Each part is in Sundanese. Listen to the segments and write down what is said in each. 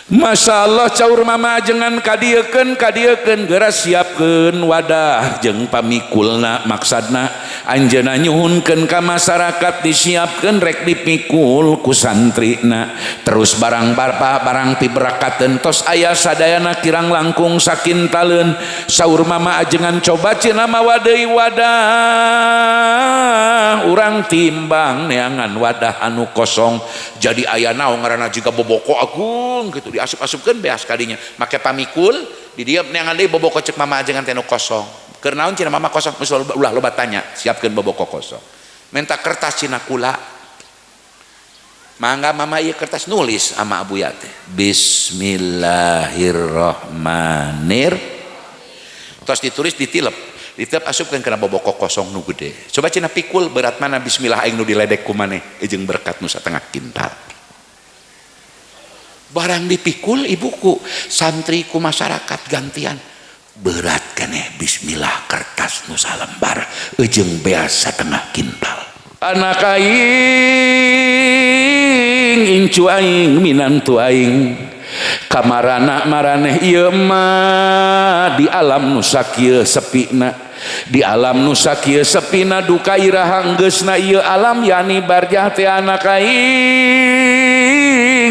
Masya Allah caur mama ajengan kadiekeun geura siapkeun wadah jeung pamikulna maksadna anjeunna nyuhunkeun ka masyarakat disiapkeun rek dipikul ku santrina terus barang piberakateun tos aya sadayana kirang langkung sakintaleun saur mama ajengan coba cenah mawa deui wadah urang timbang neangan wadah anu kosong jadi aya naon ngaranna jiga boboko agung gitu asup-asupkeun beas kadinya make pamikul di dieu neangan deui boboko cek mama ajengan teh nu kosong keur naon cenah mama kosong geus ulah loba tanya siapkeun boboko kosong minta kertas cenah kula mangga mama ieu kertas nulis ama abuya teh bismillahirrahmanirrahim tos ditulis ditilep asupkeun kana boboko kosong nu gede coba cenah pikul berat mana bismillah aing nu diledek ku maneh jeung berkat nu satengah kintal barang dipikul ibuku santriku masyarakat gantian berat keneh bismillah kertas nu salembar jeung beas satengah kintal anak aing incu aing minantu aing kamarana maraneh ieu mah di alam nu sakieu sepina di alam nu sakieu sepina duka iraha geusna ieu alam yani barjah teh anak aing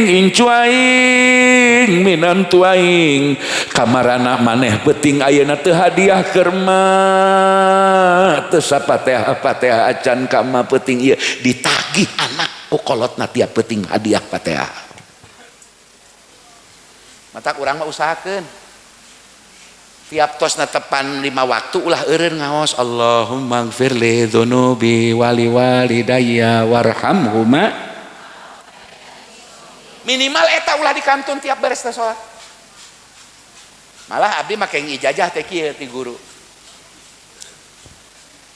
incu aing minantu aing kamarana maneh beuting ayeuna teu hadiah keur mah teu sapateha acan ka mah peuting ieu ditagih anak ku kolotna tiap peuting hadiah pateha mata urang mah usahakeun tiap tos tepan 5 waktu ulah eureun ngaos Allahumma gfir li dzunubi wali walidayya warhamhuma minimal eta ulah dikantun tiap beres teh salat malah abdi make ijazah teh kieu ti guru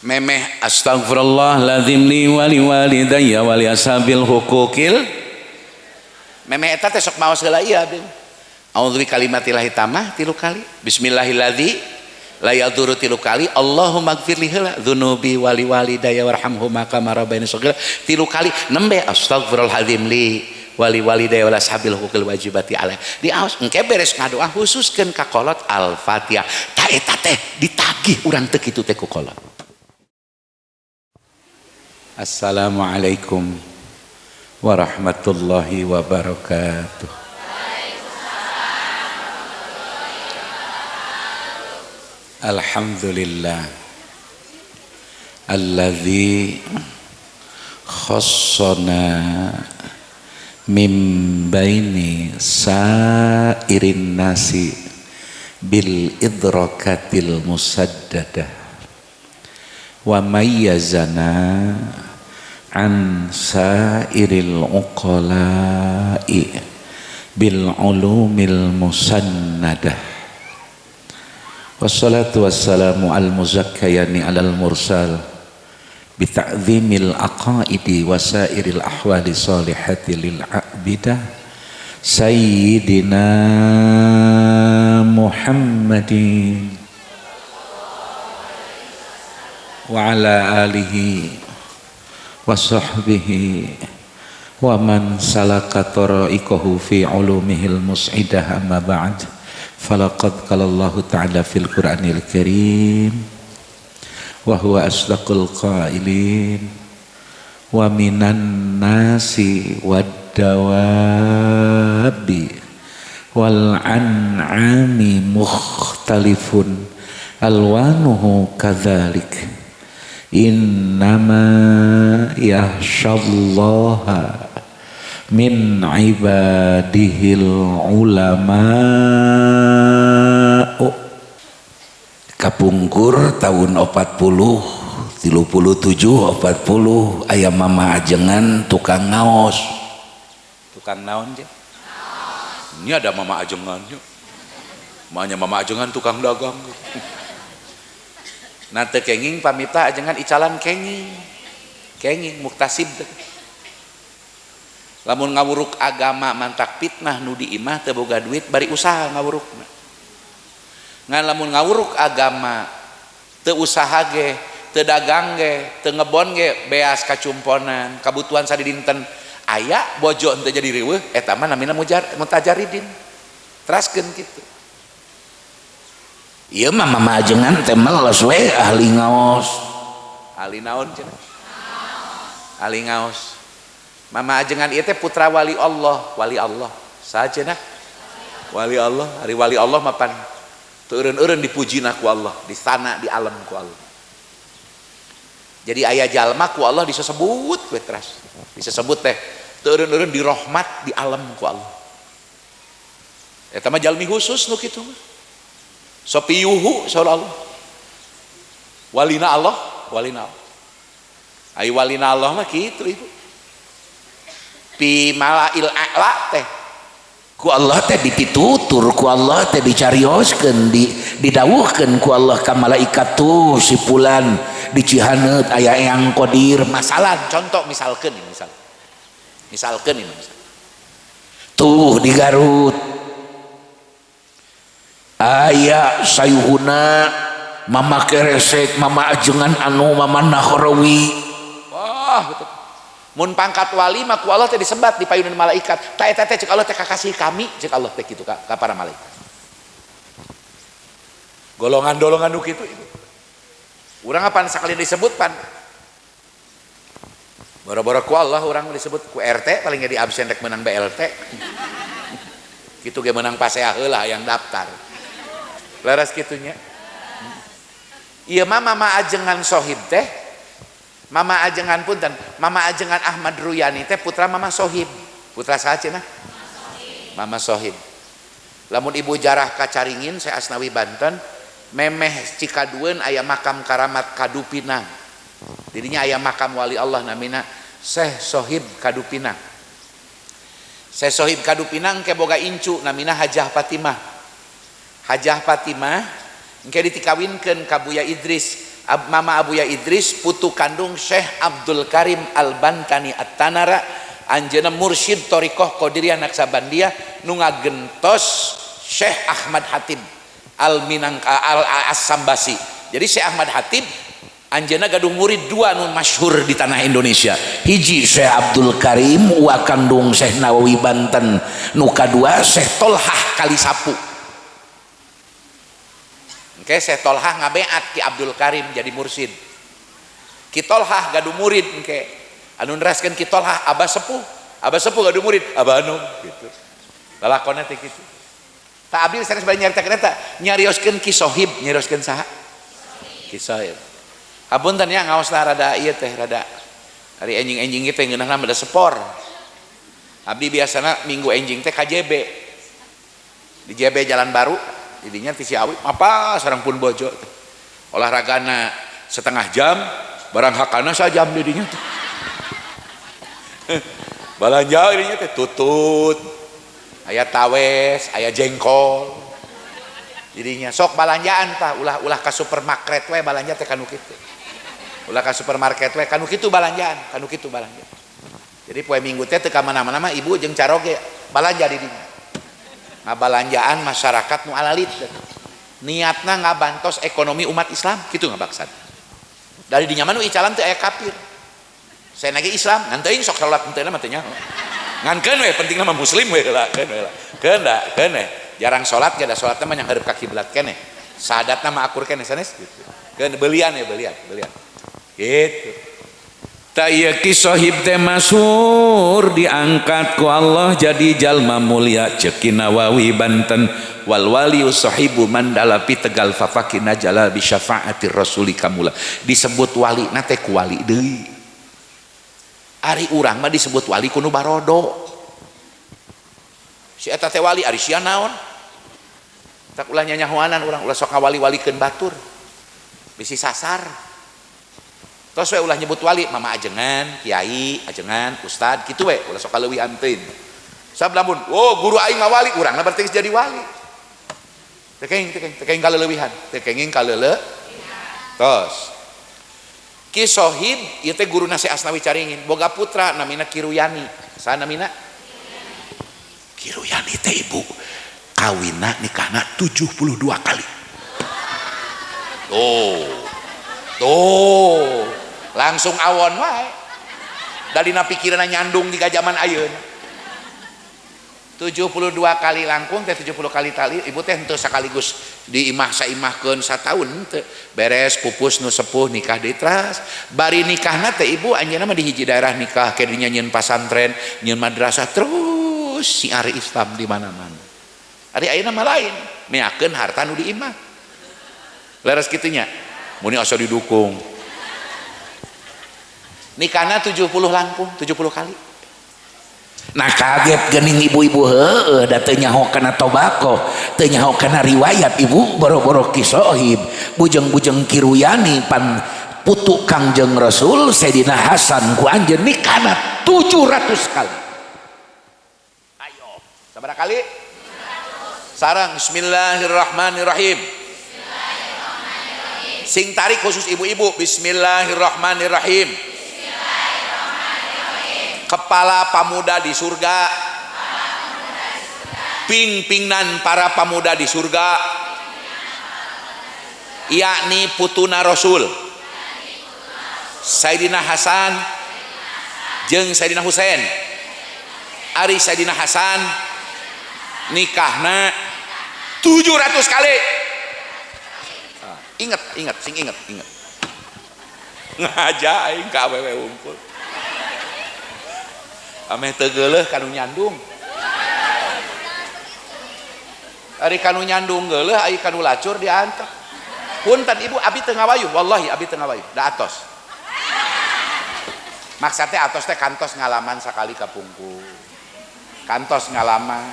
memeh astagfirullahaladzim li wali walidayya wali ashabil hukukil memeh eta teh sok maos heula ieu abdi a'udzu bikalimatillahit tammah 3 kali bismillahilladzi la yadurru 3 kali Allahumma gfirli heula dzunubi wali walidayya warhamhuma kama rabbayani shaghira 3 kali nembe astagfirullahaladzim li wali walidayya wal ashabil hukukil wajibati alaih diaos engke beres ngadoa khususkeun ka kolot al-fatihah ta eta teh ditagih urang teu kitu teh ku kolot. Assalamualaikum warahmatullahi wabarakatuh. Alhamdulillah alladzi khassana min baini sairin nasi bil idrakatil musaddadah wa mayyazana an sairil uqala'i bil ulumil musannadah wassalatu wassalamu al muzakkayani alal mursal bita'zimil aqaidi wasairil ahwali salihati lil abidah sayyidina Muhammadin wa ala alihi wa sahbihi wa man salaka tara'iqahu fi ulumihil mus'idah amma ba'd falaqad qala Allah ta'ala fil Qur'anil Karim wa huwa asdaqul qailin wa minan nasi wad dawabi wal an'ami mukhtalifun alwanuhu kadzalik innama yahsyallaha min ibadihil ulama'u. Kapungkur tahun 40 37 40 aya mama ajengan tukang ngaos tukang naon je ini ada mama ajengannya mahnya mama ajengan tukang dagang nanti kenging pamita ajengan icalan kenging muktasib lamun ngawuruk agama mantak fitnah nu di imah teu boga duit bari usaha ngawurukna ngan lamun ngawuruk agama teu usaha ge teu dagang ge teu ngebon ge beas kacumponan kabutuhan sadidinten aya bojo teu jadi riweuh eta mah namina mutajaridin teraskeun kitu. Ieu mah mamajengan teh meles we ahli ngaos. Ahli naon cenah? Ahli ngaos. Mama ajengan ieu teh putra wali Allah, wali Allah. Saha cenah? Wali Allah, ari wali Allah mah pan teu eureun-eureun dipujina ku Allah, di sana di alam ku Allah. Jadi aya jalma ku Allah disebut we teras. Disebut teh teu eureun-eureun dirahmat di alam ku Allah. Eta mah jalmi khusus nu kitu mah. Sopiyuhu saur Allah. Walina Allah, walina Allah. Ai walina Allah mah kitu ibu. Pi malail a'la teh Ku Allah teh dipitutur, ku Allah teh dicarioskeun, didawuhkeun ku Allah ka malaikat tuh si fulan di Cihaneut aya Eyang Qadir. Masalah contoh misalkeun ini Tuh di Garut aya sayuhuna mama keresek, mama ajengan anu mama Nahrawi. Wah betul. Mun pangkat wali mah ku Allah teh disebat di payunan malaikat. Ta eta teh cek Allah teh kakasih kami, cek Allah teh kitu ka para malaikat. Golongan-golongan nu kitu itu. Urang apaan sakali disebut pan. Boro-boro ku Allah urang disebut ku RT paling di absen rek menang BLT. Kitu ge menang pasea heula yang daftar. Laras kitunya. Ieu mah mama ajengan sohib teh. Mama ajengan punten, mama ajengan Ahmad Ruyani teh putra mama sohib. Putra saha cenah? Mama sohib. Lamun ibu jarah kacaringin saya Asnawi Banten, memeh Cikadueun aya makam karamat Kadupinang. Dirinya aya makam wali Allah namina Syekh Sohib Kadupinang. Syekh Sohib Kadupinang ke boga incu namina Hajah Fatimah. Hajah Fatimah engke ditikawinkeun ka Buya Idris. Mama Abuya Idris putu kandung Syekh Abdul Karim Al-Bantani At-Tanara, anjeunna mursyid Thariqah Qadiriyah Naksabandiyah nu ngagentos Syekh Ahmad Hatib Al-Minangka Al-As-Sambasi. Jadi Syekh Ahmad Hatib anjeunna gaduh murid dua nu masyhur di tanah Indonesia. Hiji Syekh Abdul Karim wa kandung Syekh Nawawi Banten, nu kadua Syekh Tolhah Kalisapu. Oke, Syekh Tolhah ngabeat ki Abdul Karim jadi mursyid. Ki Tolhah gaduh murid engke. Anu neraskeun ki Tolhah Abah Sepuh. Abah Sepuh gaduh murid Abah Anum gitu. Lalakonna teh kitu. Tak abdi sanes bari nyaritakeun eta, nyarioskeun ki Sohib, nyarioskeun saha? Ki Sohib. Hapunten ya ngaosna rada ieu teh rada ari enjing-enjing teh ngeunahna mah da sepor. Abdi biasana minggu enjing teh KJB. Di JB Jalan Baru. Jadinya ti Ciawi apa sareng pun bojo olahragana setengah jam barang hakana sajam jadinya tuh. Balanja jadinya teh tutut aya tawes aya jengkol jadinya sok balanjaan tah ulah ka supermarket we balanja teh kanu kitu ulah ka supermarket we kanu kitu balanjaan jadi poe minggu teh teu ka mana-mana mah ibu jeung caroge balanja di dinya ngabalanjaan masyarakat nu alalit niatna ngabantos ekonomi umat Islam gitu ngabaksad dari dinya mah nu icalan teu aya kafir saya nage Islam ngan teuing sok salat henteu mah teu nyaho ngan keun we pentingna mah muslim we heula keun we jarang salat ge da salatna mah yang hareup ka kiblat keneh sahadatna mah akur keneh sanes gitu keun belian gitu. Tak iya ki Sohib teh masyhur diangkat ku Allah jadi jalma mulia ceki Nawawi Banten wal waliu sahibu mandalapi Tegal fafakina jala bi syafaati rasuli kamula disebut wali na teh ku wali deui ari urang mah disebut wali ku nu barodo si eta teh wali ari sia naon tak ulah nyanyahoanan urang ulah sok ngawali-walikeun batur bisi sasar. Tos we ulah nyebut wali mama ajengan, kiai, ajengan, ustad kitu we ulah sok kaleuwih anteun. Sablamun, oh guru aing ngawali urangna berarti jadi wali. Tekeng kaleulewihan, tekenging kaleuleuh. Tos. Ki Sohib ieu teh guruna Syekh Asnawi Caringin, boga putra namina Kiruyani. Saha namina? Kiruyani teh ibu kawinna nikahna 72 kali. Tuh langsung awon wae dalina pikiranna nyandung di zaman ayeuna 72 kali langkung teh 70 kali tali ibu teh henteu sekaligus diimah saimahkeun sataun henteu beres pupus nu sepuh nikah deui teras bari nikahna teh ibu anjeunna mah di hiji daerah nikah ke dinya nyieun pasantren nyieun madrasah terus siar Islam di mana-mana ari ayeuna mah lain meakeun harta nu diimah leres kitu nya muni asa didukung nikahna 70 langkung 70 kali. Nah kaget gening ibu-ibu heueuh da teu nyaho kana tobako teu nyaho kana riwayat ibu boro-boro kisohib bujeng-bujeng kiruyani pan putu Kangjeng Rasul Sayyidina Hasan ku anjeun nikahna 700 kali. Ayo sabaraha kali? 700. Sareng bismillahirrahmanirrahim. Bismillahirrahmanirrahim. Sing tarik khusus ibu-ibu bismillahirrahmanirrahim. Kepala pemuda di surga, ping-pingnan para pemuda di surga, yakni putuna Rasul Sayyidina Hasan jeung Sayyidina Husain. Ari Sayyidina Hasan nikahna 700 kali. Ingat sing ingat ngaja aing ka awewe unggul ameh teu geuleuh kanu nyandung ari kanu nyandung geuleuh ai kanu lacur diantep punten ibu abi teu ngawayuh wallahi abi teu ngawayuh da atos maksud teh atos teh kantos ngalaman sakali ka pungkur kantos ngalaman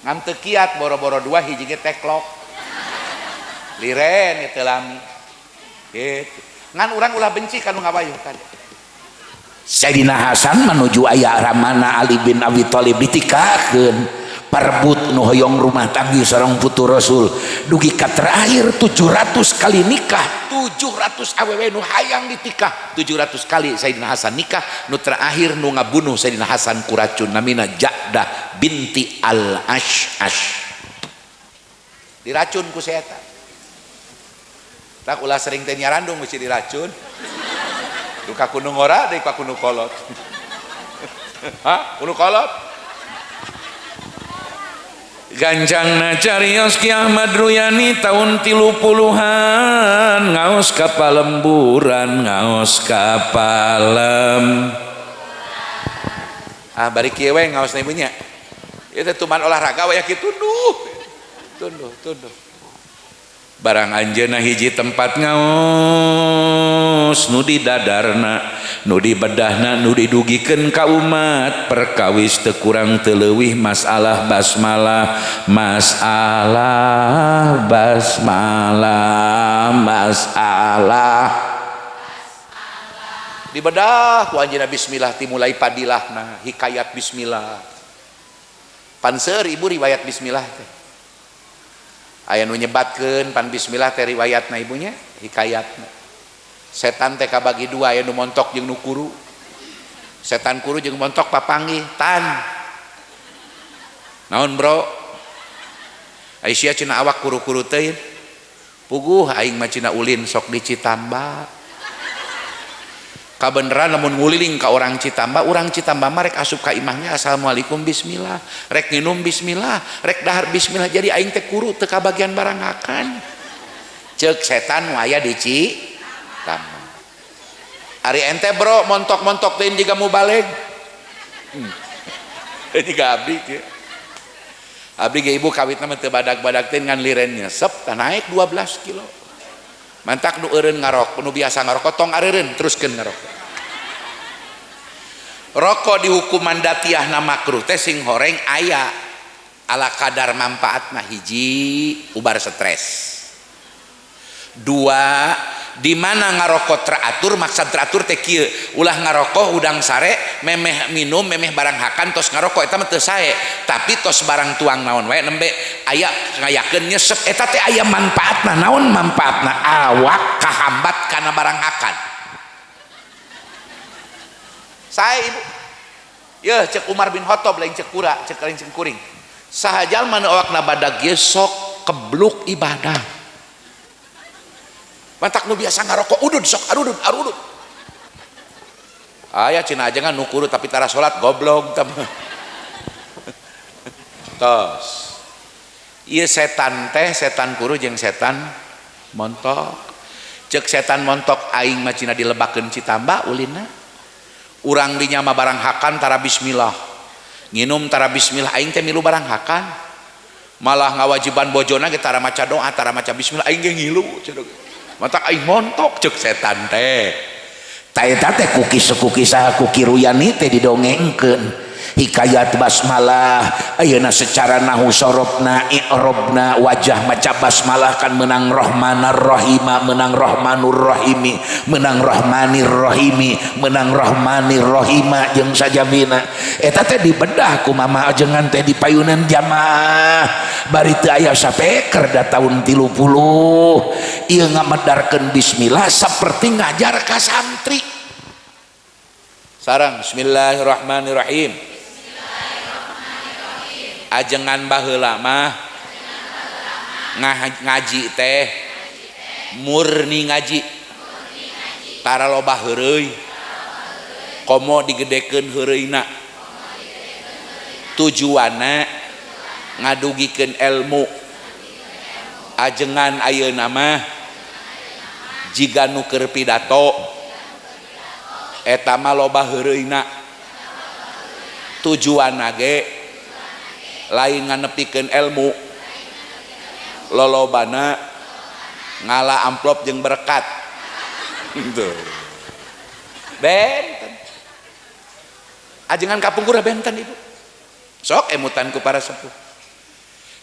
ngan teu kiat boro-boro dua hiji ge teklok liren teu lami gitu ngan urang ulah benci kanu ngawayuh kan Sayyidina Hasan menuju ayah ramana Ali bin Abi Thalib ditikahkeun perebut nu hoyong rumah tangga sareng putu Rasul dugi ka terakhir 700 kali nikah 700 awewe nu hayang ditikah 700 kali Sayyidina Hasan nikah nu terakhir nu ngabunuh Sayyidina Hasan ku racun namina Ja'dah binti Al-Ash'ash diracun ku setan tak ulah sering teh nyarandung mesti diracun duka kuno ngora deui ka kuno kolot hah kuno kolot ganjangna carios Ki Ahmad Ruyani tahun 30-an ngaos ka Palemburan ngaos ka Palem bari kieu we ngaosna ibunya ieu teh tuman olahraga we kitu tunduh barang anjeunna hiji tempat ngaos nu di dadarna nu di bedahna nu didugikeun ka umat perkawis teu kurang teu leuwih masalah basmalah di bedah ku anjeunna bismillah timulai padilahna hikayat bismillah panseur ibu riwayat bismillah teh aya nu nyebatkeun pan bismillah teh riwayatna ibunya hikayatna setan teh kabagi dua aya nu montok jeung nu kuru setan kuru jeung montok papanggih tan naon bro Aisyah cenah awak kuru-kuru teh puguh aing mah cenah ulin sok di Citamba kabeneran lamun nguliling ka orang Citamba mah rek asup ka imahnya assalamualaikum bismillah rek nginum bismillah rek dahar bismillah jadi aing teh kuru teu kabagian barangakan ceuk setan nu aya di Citamba ari ente bro montok-montok teuing jiga mubaleg jiga abdi kieu abdi ge ibu kawitna mah teu badag-badag teuing ngan liren nyesep tah naik 12 kilo mantak nu eureun ngarok nu biasa ngarokok tong areureun teruskeun ngarokok rokok di hukuman datiahna makruh teh sing horeng aya ala kadar manfaatna hiji ubar stres dua di mana ngarokok teratur maksud teratur teh kieu ulah ngarokok udang sare memeh minum memeh barang hakan tos ngarokok eta mah teu sae tapi tos barang tuang naon wae nembe aya ngayakeun nyesep eta teh aya manfaatna naon manfaatna awak kahambat kana barang hakan sae ibu yeuh cek Umar bin Khattab lain cek kura cek lain cek kuring saha jalma nu awakna badag ge sok kebluk ibadah mantak nu biasa ngarokok udud sok arudud aya cenah ajengan nu kurut tapi tara salat goblok tos ieu setan teh setan kuru jeung setan montok cek setan montok aing mah cina dilebakeun Citamba ulina urang dinya mah barang hakan tara bismillah nginum tara bismillah aing teh milu barang hakan malah ngawajiban bojona ge tara maca doa tara maca bismillah aing ge ngilu mata aing montok cek setan teh ta eta teh kukis saha kuki ruyani teh didongengkeun hikayat basmalah ayeuna secara nahu sorobna i'robna wajah maca basmalah kan menang rahmanar rahima menang rahmanur rahimi menang rahmanir rahimi menang rahmanir rahima jeung sajabina eta teh dibedah ku mama ajengan teh di payunan jamaah bari teu aya sapeker da taun 30 ieu ngamedarkeun bismillah saperti ngajar ka santri sareng bismillahirrahmanirrahim ajengan baheula mah ngaji teh murni ngaji tara loba heureuy komo digedekeun heureuйna tujuanna ngadugikeun ilmu ajengan ayeuna mah jiga nu keur pidato eta mah loba heureuйna tujuanna ge lain nganepikeun ilmu lolobana ngala amplop jeung berkat gitu benten ajengan kapungkur benten ibu sok emutan ku para sepuh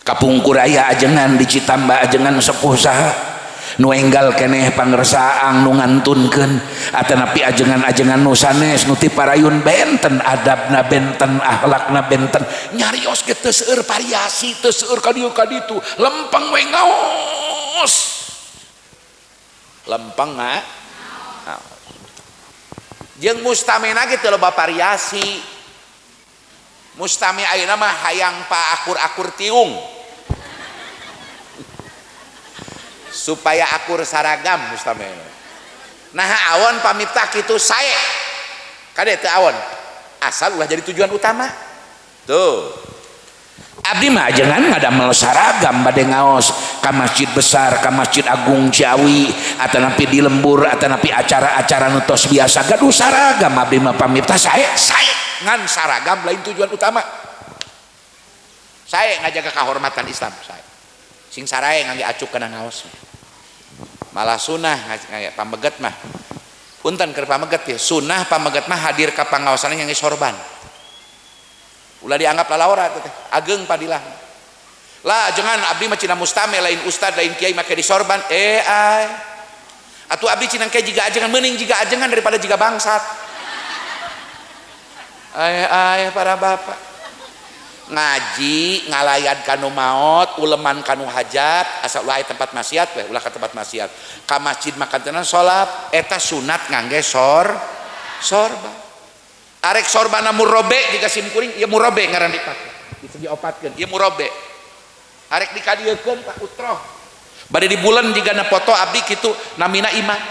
kapungkur aya ajengan di Citamba ajengan sepuh saha nu enggal keneh pangresaang nu ngantunkeun atanapi ajengan-ajengan nu sanes nu ti parayun benten adabna benten akhlakna benten nyarios ge teu seueur variasi teu seueur ka dieu ka ditu lempeng we ngaos lempeng jeung mustamina ge teu loba variasi mustami ayeuna mah hayang pa akur-akur tiung supaya akur saragam mustame nah awon pamitah kitu sae kade teu awon asal ulah jadi tujuan utama tuh abdi mah ajengan ngadamel saragam bade ngaos ka masjid besar ka masjid agung Ciawi atanapi di lembur atanapi acara-acara nu tos biasa gaduh saragam abdi mah pamitah sae ngan saragam lain tujuan utama sae ngajaga kahormatan Islam sae sing sarae ngangge acuk kana ngaos malah sunah kayak pameget mah punten keur pameget ya sunah pameget mah hadir ka pangaosan yang sorban ulah dianggap lalawara teh ageng padilah lah jangan abdi mah cina mustame lain ustad lain kiai make di sorban ai atuh abdi cina kiai jiga ajengan meuning jiga ajengan daripada jiga bangsat ai para bapak ngaji ngalayan kanu maot uleman kanu hajat asal ulah tempat maksiat we ulah ka tempat maksiat ka masjid makan tenan salat eta sunat ngangge sorba arek sorbana murobe jika sim kuring ieu murobe ngaran dipake bisa diopatkeun ieu murobe arek dikadiekeun Pak Utroh bade di bulan jigana foto abdi kitu namina iman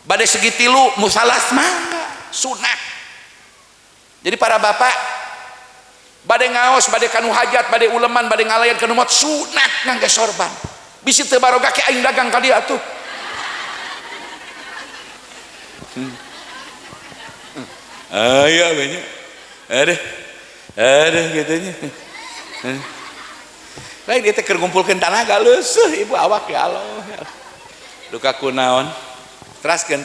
bade segi tilu musalas mangga sunat jadi para bapak bade ngaos bade kanu hajat bade uleman bade ngalayan kanu maot sunat ngangge sorban bisi teu barogah ke aing dagang ka dieu atuh aya banyak ada katanya lain dia teh keur ngumpulkeun tanaga leusuh ibu awak ya Allah duka kunaon teraskeun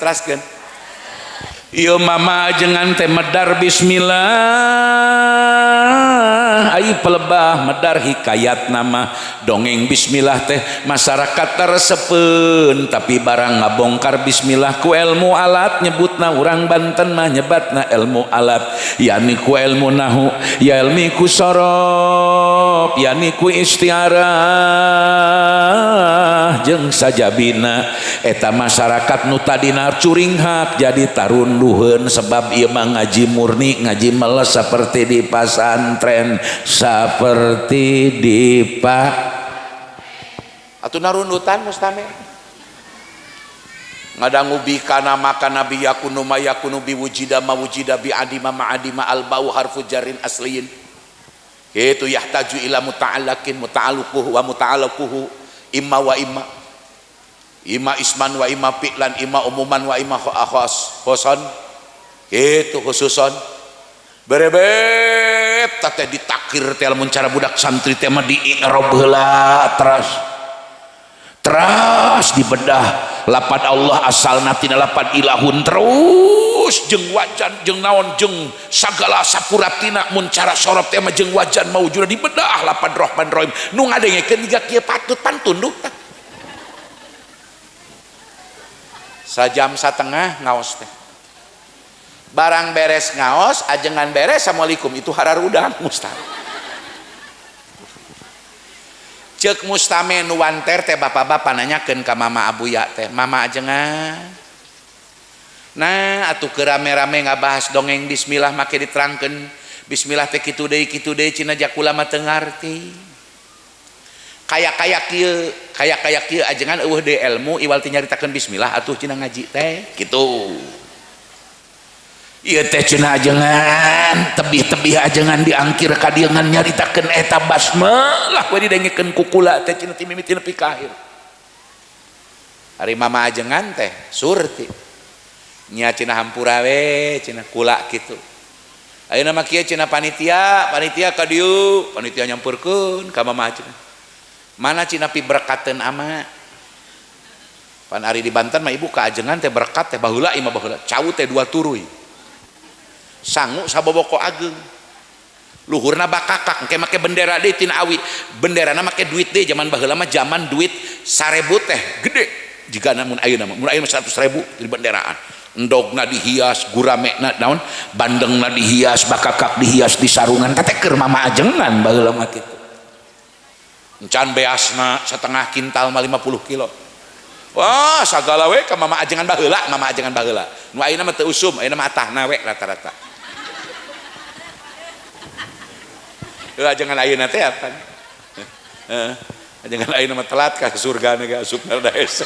ieu mama ajengan teh medar bismillah ai pelebah medar hikayat nama dongeng bismillah teh masyarakat teresepeun tapi barang ngabongkar bismillah ku ilmu alat nyebutna urang Banten mah nyebatna ilmu alat yani ku ilmu nahu ya ilmi ku sorob yani ku istiarah jeung sajabina eta masyarakat nu tadina curing hak jadi tarunduheun sebab ieu mah ngaji murni ngaji meles seperti di pasantren seperti di atuh narundutan mustame ngadangu bikana makana biyakunu mayakunu biwujida mawujida biadima ma'adima albau harfu jarin asliin itu yahtaju ila muta'allakin muta'alluquhu wa muta'alluquhu imma wa imma isman wa imma fi'lan imma umuman wa imma khoson itu khususon berebet teh ditakir teh lamun cara budak santri teh mah di i'rab heula terus dibedah lapad Allah asalna tina lapad ilahun terus jeung wajan jeung naon jeung sagala sapuratina mun cara sorot teh mah jeung wajan maujudna dibedah lapad Rahman Rahim nu ngadengekeun jiga kieu patut pantun duh sajam satengah ngaos teh barang beres ngaos ajengan beres assalamualaikum itu hararudang mustahil cek mustame nuwanter teh bapak-bapak nanyakeun ka mama abuya teh mama ajengan nah atuh keur rame-rame ngabahas dongeng bismillah make diterangkeun bismillah teh kitu deui cenah jakula mah teu ngarti kayak kieu ajengan eueuh deui ilmu iwal teh nyaritakeun bismillah atuh cenah ngaji teh kitu ieu teh cenah ajengan tebih-tebih ajengan diangkir ka dieu ngan nyaritakeun eta basmalah we didengekeun ku kula teh cenah ti mimiti nepi ka akhir ari mama ajengan teh surti nya cenah hampura we cenah kula kitu ayeuna mah kieu cenah panitia ka dieu panitia nyampeurkeun ka mama ajengan mana cenah pi berkateun ama pan ari di Banten mah ibu ka ajengan teh berkat teh baheula imah baheula cau teh 2 turuy sangu saboboko ageung luhurna bakakak engke make bendera deui tina awi benderana make duit deui zaman baheula mah zaman duit 1000 teh gede jiga mun ayeuna mah 100.000 di benderaan endogna dihias guramena naon bandengna dihias bakakak dihias di sarungan teh keur mama ajengan baheula mah kitu encan beasna setengah kintal mah 50 kilo wah sagala we ka mama ajengan baheula nu ayeuna mah teu usum ayeuna mah atahna we rata-rata ajengan ayeuna teh apa ajengan ayeuna mah telat ka surga ge asupna da hese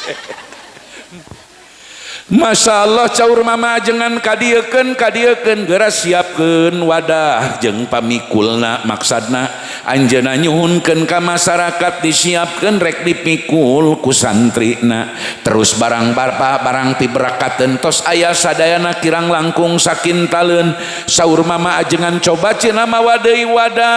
Masya Allah caur mama ajengan kadiekeun geura siapkeun wadah jeung pamikulna maksadna anjeunna nyuhunkeun ka masyarakat disiapkeun rek dipikul ku santrina terus barang piberakateun tos aya sadayana kirang langkung sakintaleun saur mama ajengan coba cenah mawa deui wadah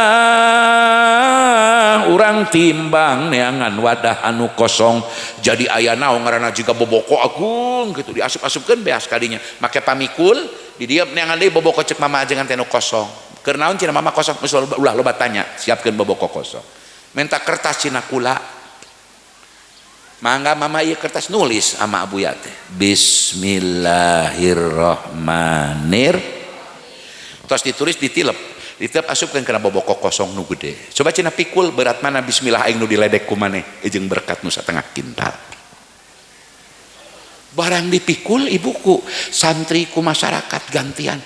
urang timbang neangan wadah anu kosong jadi aya naon ngaranna jiga boboko agung gitu asup-asupkeun beas kadinya make pamikul di dieu neangan deui boboko cek mama ajengan teh nu kosong keur naon cenah mama kosong ulah loba tanya siapkeun boboko kosong minta kertas cenah kula mangga mama ieu kertas nulis ama abuya teh bismillahirrahmanirrahim tos ditulis ditilep asupkeun kana boboko kosong nu gede coba cenah pikul berat mana bismillah aing nu diledek ku maneh jeung berkat nu satengah kintal barang dipikul ibuku santriku masyarakat gantian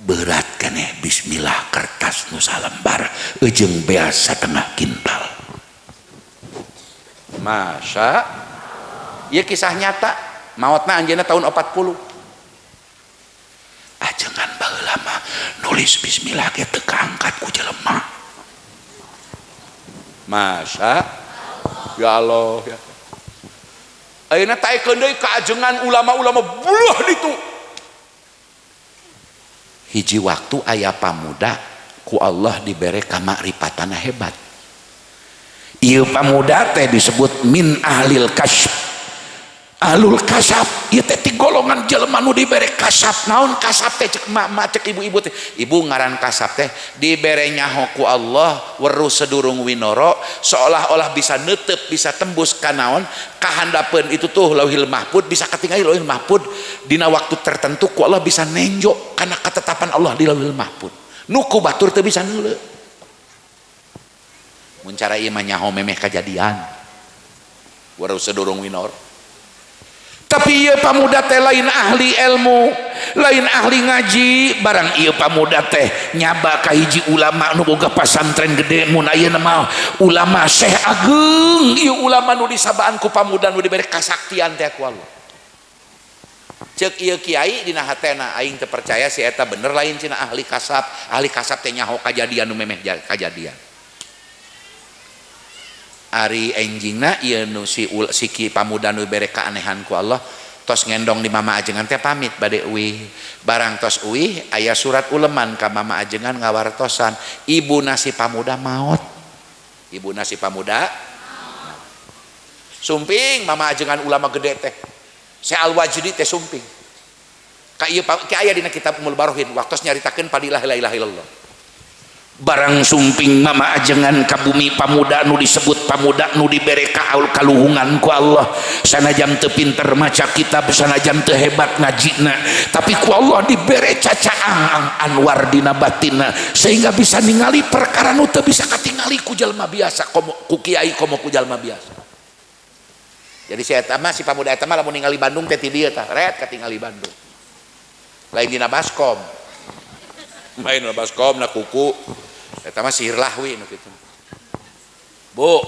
berat keneh bismillah kertas nu salembar jeung beas satengah kintal masa ieu kisah nyata maotna anjeunna tahun 40 ajengan baheula mah nulis bismillah ge teu kaangkat ku jelema masa ya Allah ya ayeuna taekeun deui ka ajengan ulama-ulama bulah ditu hiji waktu aya pamuda ku Allah dibere kamakripatana hebat ieu pamuda teh disebut min ahlil kasyf ahlul kasab ieu teh ti golongan jelema nu dibere kasab naon kasab teh cek mak cek ibu-ibu teh ibu ngaran kasab teh dibere nyaho ku Allah weruh sedurung winoro seolah-olah bisa neuteup bisa tembus ka naon kahandapeun itu tuh lauhil mahfud bisa katingali lauhil mahfud dina waktu tertentu ku Allah bisa nenjok kana ketetapan Allah di lauhil mahfud nu ku batur teu bisa neuleuh mun cara ieu mah nyaho memeh kajadian weruh sedurung winoro tapi ieu pamuda teh lain ahli ilmu lain ahli ngaji barang ieu pamuda teh nyaba ka hiji ulama nu boga pasantren gede mun ayeuna mah ulama syekh ageung ieu ulama nu disabaan ku pamuda nu dibere kasaktian teh ku Allah cek ieu kiai dina hatena aing teu percaya si eta bener lain cina ahli kasab teh nyaho kajadian nu memeh kajadian. Ari enjingna ieu nu si pamuda nu bere kaanehan ku Allah tos ngendong di mama ajengan teh pamit bade uih. Barang tos uih aya surat uleman ka mama ajengan ngawartosan ibuna si pamuda maot. Ibuna si pamuda sumping mama ajengan ulama gede teh si Al-Wajdi teh sumping ka ieu aya dina kitab Ummul Barohin waktos nyaritakeun fadilah la ilaha illallah. Barang sumping mama ajengan ka bumi pamuda nu disebut pamuda nu dibere kaluhungan ku Allah sanajan teu pinter maca kitab sanajan teu hebat ngajina tapi ku Allah dibere cacaang anwar dina batinna sehingga bisa ningali perkara nu teu bisa katingali ku jalma biasa ku kiai komo ku jalma biasa. Jadi si eta mah si pamuda eta mah lamun ningali Bandung teh ti dieu tah ret katingali Bandung lain dina baskom main dina baskom na kuku eta mah sihir lahwi nu kitu. Bu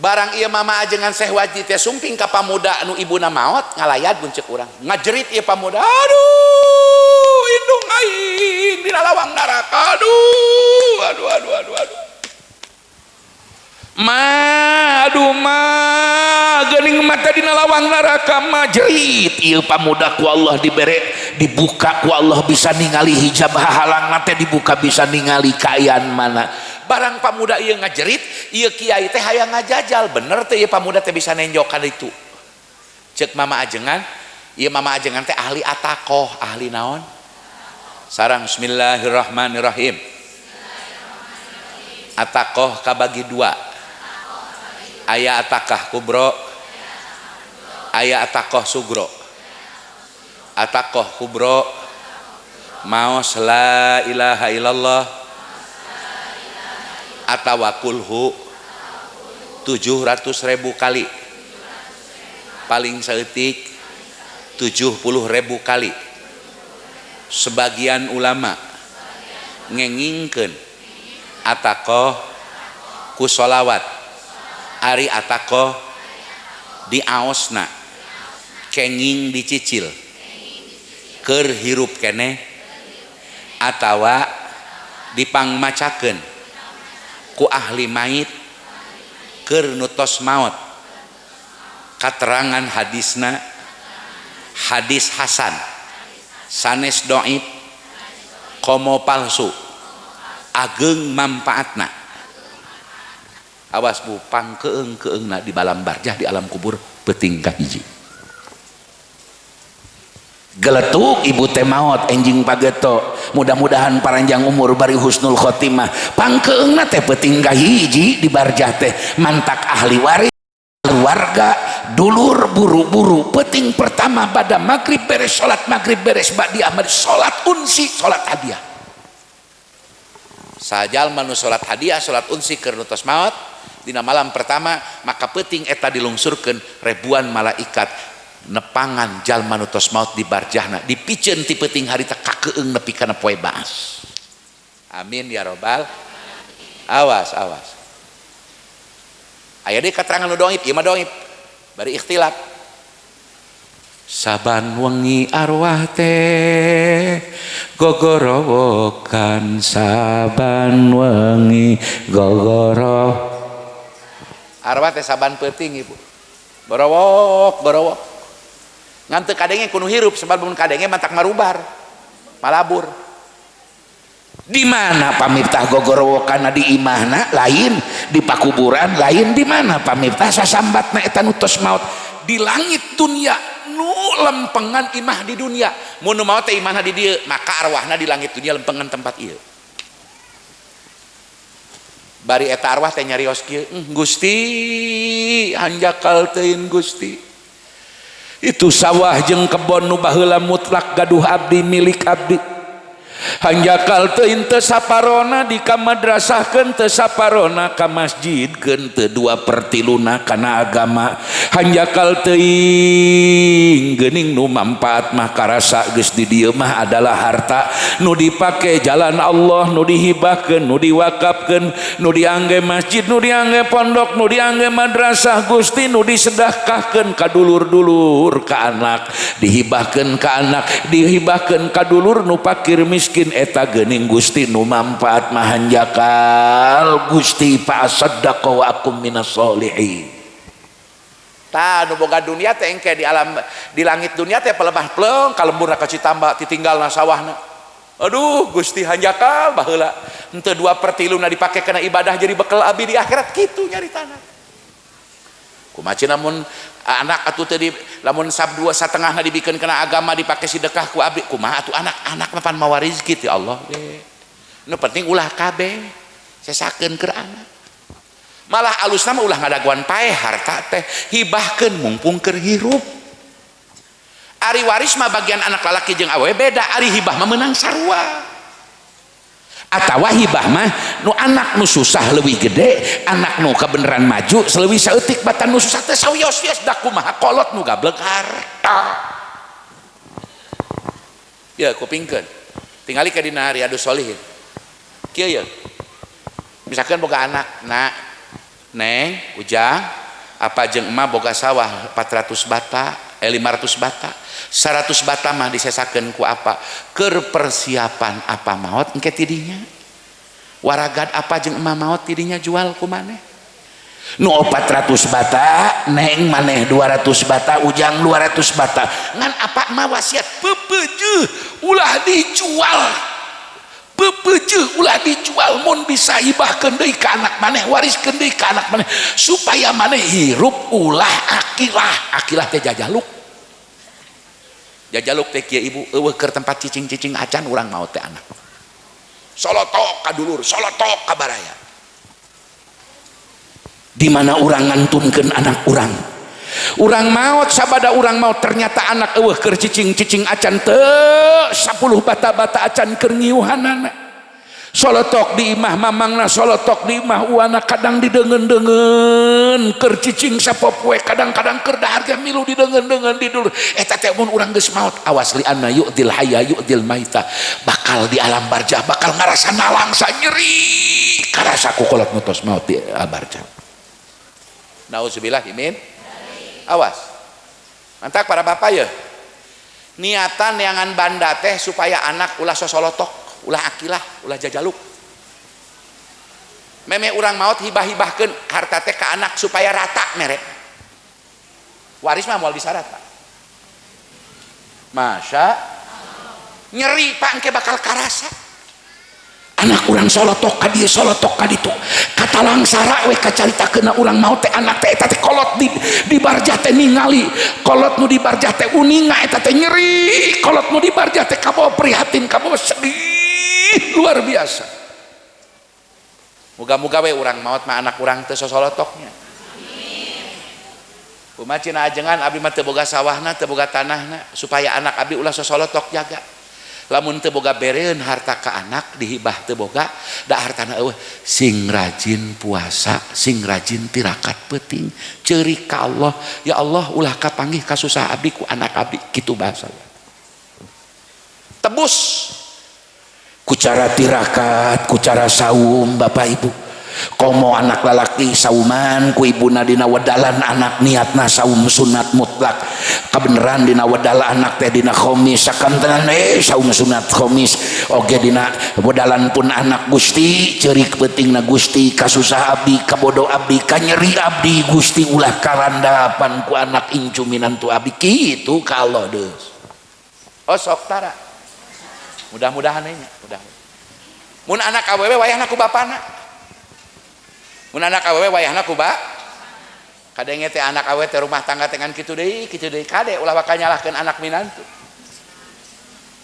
barang ieu mama ajengan Syekh Wajdi teh sumping ka pamuda anu ibuna maot ngalayat buncek urang ngajerit ieu pamuda aduh indung aing dina lawang neraka aduh geuning mata dina lawang neraka mah jerit ieu pamuda ku Allah dibere dibuka ku Allah bisa ningali hijab hahalangna teh dibuka bisa ningali kaayaan mana. Barang pamuda ieu ngajerit ieu kiai teh hayang ngajajal bener teh ieu pamuda teh bisa nenjokan itu. Ceuk mama ajengan ieu mama ajengan teh ahli atakoh ahli naon sareng bismillahirrahmanirrahim. Atakoh kabagi dua aya atakah kubro aya atakoh sugro. Atakoh kubro maos la ilaha illallah atawakulhu 700.000 kali paling saeutik 70.000 kali. Sebagian ulama ngengingkeun atakoh ku sholawat ari atakoh di aosna kenging dicicil keur hirup keneh atawa dipangmacakeun ku ahli mait keur nutos maot. Katerangan hadisna hadis hasan sanes doib komo palsu ageng manfaatna. Awas bu pangkeung-keungna di balam barjah di alam kubur peuting kahiji. Geletuk ibu teh maot enjing pageto mudah-mudahan paranjang umur bari husnul khotimah pangkeungna teh peuting kahiji di barjah teh mantak ahli waris keluarga dulur buru-buru peuting pertama pada maghrib beres salat maghrib beres ba'diyah salat unsi salat hadiah sajal manu salat hadiah salat unsi keur nutos maot dina malam pertama maka peuting eta dilungsurkeun ribuan malaikat nepangan jalma nu tos maut di barjahna dipikeun ti peuting harita kakeung nepi kana poe baas. Amin ya robbal. Awas aya deui katerangan nu doib ieu mah doib bari ikhtilaf. Saban wengi arwah teh gogorowokan saban wengi gogoro arwah teh saban peuting ibu borowok ngan teu kadenge kudu hirup sebab mun kadenge mantak marubar malabur. Di mana pamiftah gogorowokanna di imahna lain di pakuburan lain di mana pamiftah sasambatna eta nu tos maot di langit dunia nu lempengan imah di dunia mun nu maot teh imahna di dieu maka arwahna di langit dunia lempengan tempat ieu. Bari eta arwah teh nyarios kieu Gusti hanjakal teuing Gusti itu sawah jeung kebon nu baheula mutlak gaduh abdi milik abdi hanjakal teu teu saparona di ka madrasahkeun teu saparona ka masjidkeun teu 2/3 kana agama hanjakal teuing geuning nu manfaat mah karasa geus di dieu mah adalah harta nu dipake jalan Allah nu dihibahkeun nu diwakafkeun nu diangge masjid nu diangge pondok nu diangge madrasah Gusti nu disedekahkeun ka dulur-dulur ka anak dihibahkeun ka anak dihibahkeun ka dulur nu fakir miskin eta geuning Gusti nu manfaat mah hanjakal Gusti fa saddaqa wa akum minas sholihin. Tah nu boga dunia teh engke di alam di langit dunia teh pelemah pleung kalemburna ka Citamba ditinggalna sawahna. Aduh Gusti hanjakal baheula henteu 2/3 dipake kana ibadah jadi bekal abi di akhirat kitu nyaritana. Kumaha namun anak atuh teh lamun sab 2,5 dibikeun kana agama dipake sedekah ku abdi kumaha atuh anak mapan mawa rezeki ti Allah we. Nu penting ulah kabeh sesakeun keur anak. Malah alusna mah ulah ngadaguan paeh harta teh hibahkeun mumpung keur hirup. Ari waris mah bagian anak lalaki jeung awewe beda, ari hibah mah meunang sarua. Atawa hibah mah nu anak nu susah leuwih gede anak nu kabeneran maju leuwih saeutik batan nu susah teh sawios-wios da kumaha kolot nu gablek harta ya kupingkeun tingali ka dina Riyadus Shalihin kieu ya misalkan boga anak na neng ujang apa jeung emak boga sawah 400 bata 500 bata 100 bata mah disesakeun ku apa keur persiapan apa maot engke tidinya waragad apa jeung emak maot tidinya jual ku maneh nu 400 bata neng maneh 200 bata ujang 200 bata ngan apa mah wasiat pepeujeun ulah dijual pepeujeun ulah dijual mun bisa hibahkeun deui ka anak maneh wariskeun deui ka anak maneh supaya maneh hirup ulah akilah teh jajaluk teh kieu ibu eueuh keur tempat cicing-cicing acan urang maot teh anak solotok ka dulur solotok ka baraya di mana urang ngantunkeun anak urang maot sabada urang maot ternyata anak eueuh keur cicing-cicing acan teu 10 bata-bata acan keur ngiuhanana solotok di imah mamangna solotok di imah uana kadang dideungeun-deungeun keur cicing sapopoe kadang-kadang keur daharga milu dideungeun-deungeun di dulur eta teh mun urang geus maot awas li anna yu'dil hayya yu'dil maita bakal di alam barzah bakal ngarasa nalangsa nyeri karasa ku kolot ngutos maot di barzah nauzubillah min awas mantak para bapak ya niatan neangan banda teh supaya anak ulah sosolotok ulah akilah ulah jajaluk meme urang maot hibah-hibahkeun harta teh ka anak supaya rata mere waris mah moal bisa rata masya nyeri pak engke bakal karasa anak urang solotok ka dieu solotok ka ditu katalang sara we kacaritakeunna urang maot teh anak teh eta teh kolot di barjah teh ningali kolot nu di barjah teh uninga eta teh nyeri kolot nu di barjah teh kabawa prihatin kabawa sedih luar biasa muga-muga we urang maot mah anak urang teu sosolotoknya kumaha cenah ajengan abdi mah teu boga sawahna teu boga tanahna supaya anak abdi ulah sosolotok jaga lamun teu boga bereun harta ka anak dihibah teu boga da hartana eueuh sing rajin puasa sing rajin tirakat peuting ceurik ka Allah ya Allah ulah kapanggih ka susah abdi ku anak abdi kitu bahasa tebus ku cara tirakat ku cara saum bapak ibu komo anak lalaki sauman ku ibuna dina wedalan anak niatna saum sunat mutlak kabeneran dina wedala anak teh dina khomis sakantenan saum sunat khomis oge dina wedalan pun anak Gusti ceurik peutingna Gusti kasusah abdi kabodo abdi kanyeri abdi Gusti ulah karandapan ku anak incu minantu abdi kitu ka Allah deus oh sok tara mudah-mudahan nya mudah-mudahan mun anak awewe wayahna ku bapana mun anak awewe wayahna ku kadenge teh anak awewe teh rumah tangga dengan kitu deui kade ulah bakal nyalahkeun anak minantu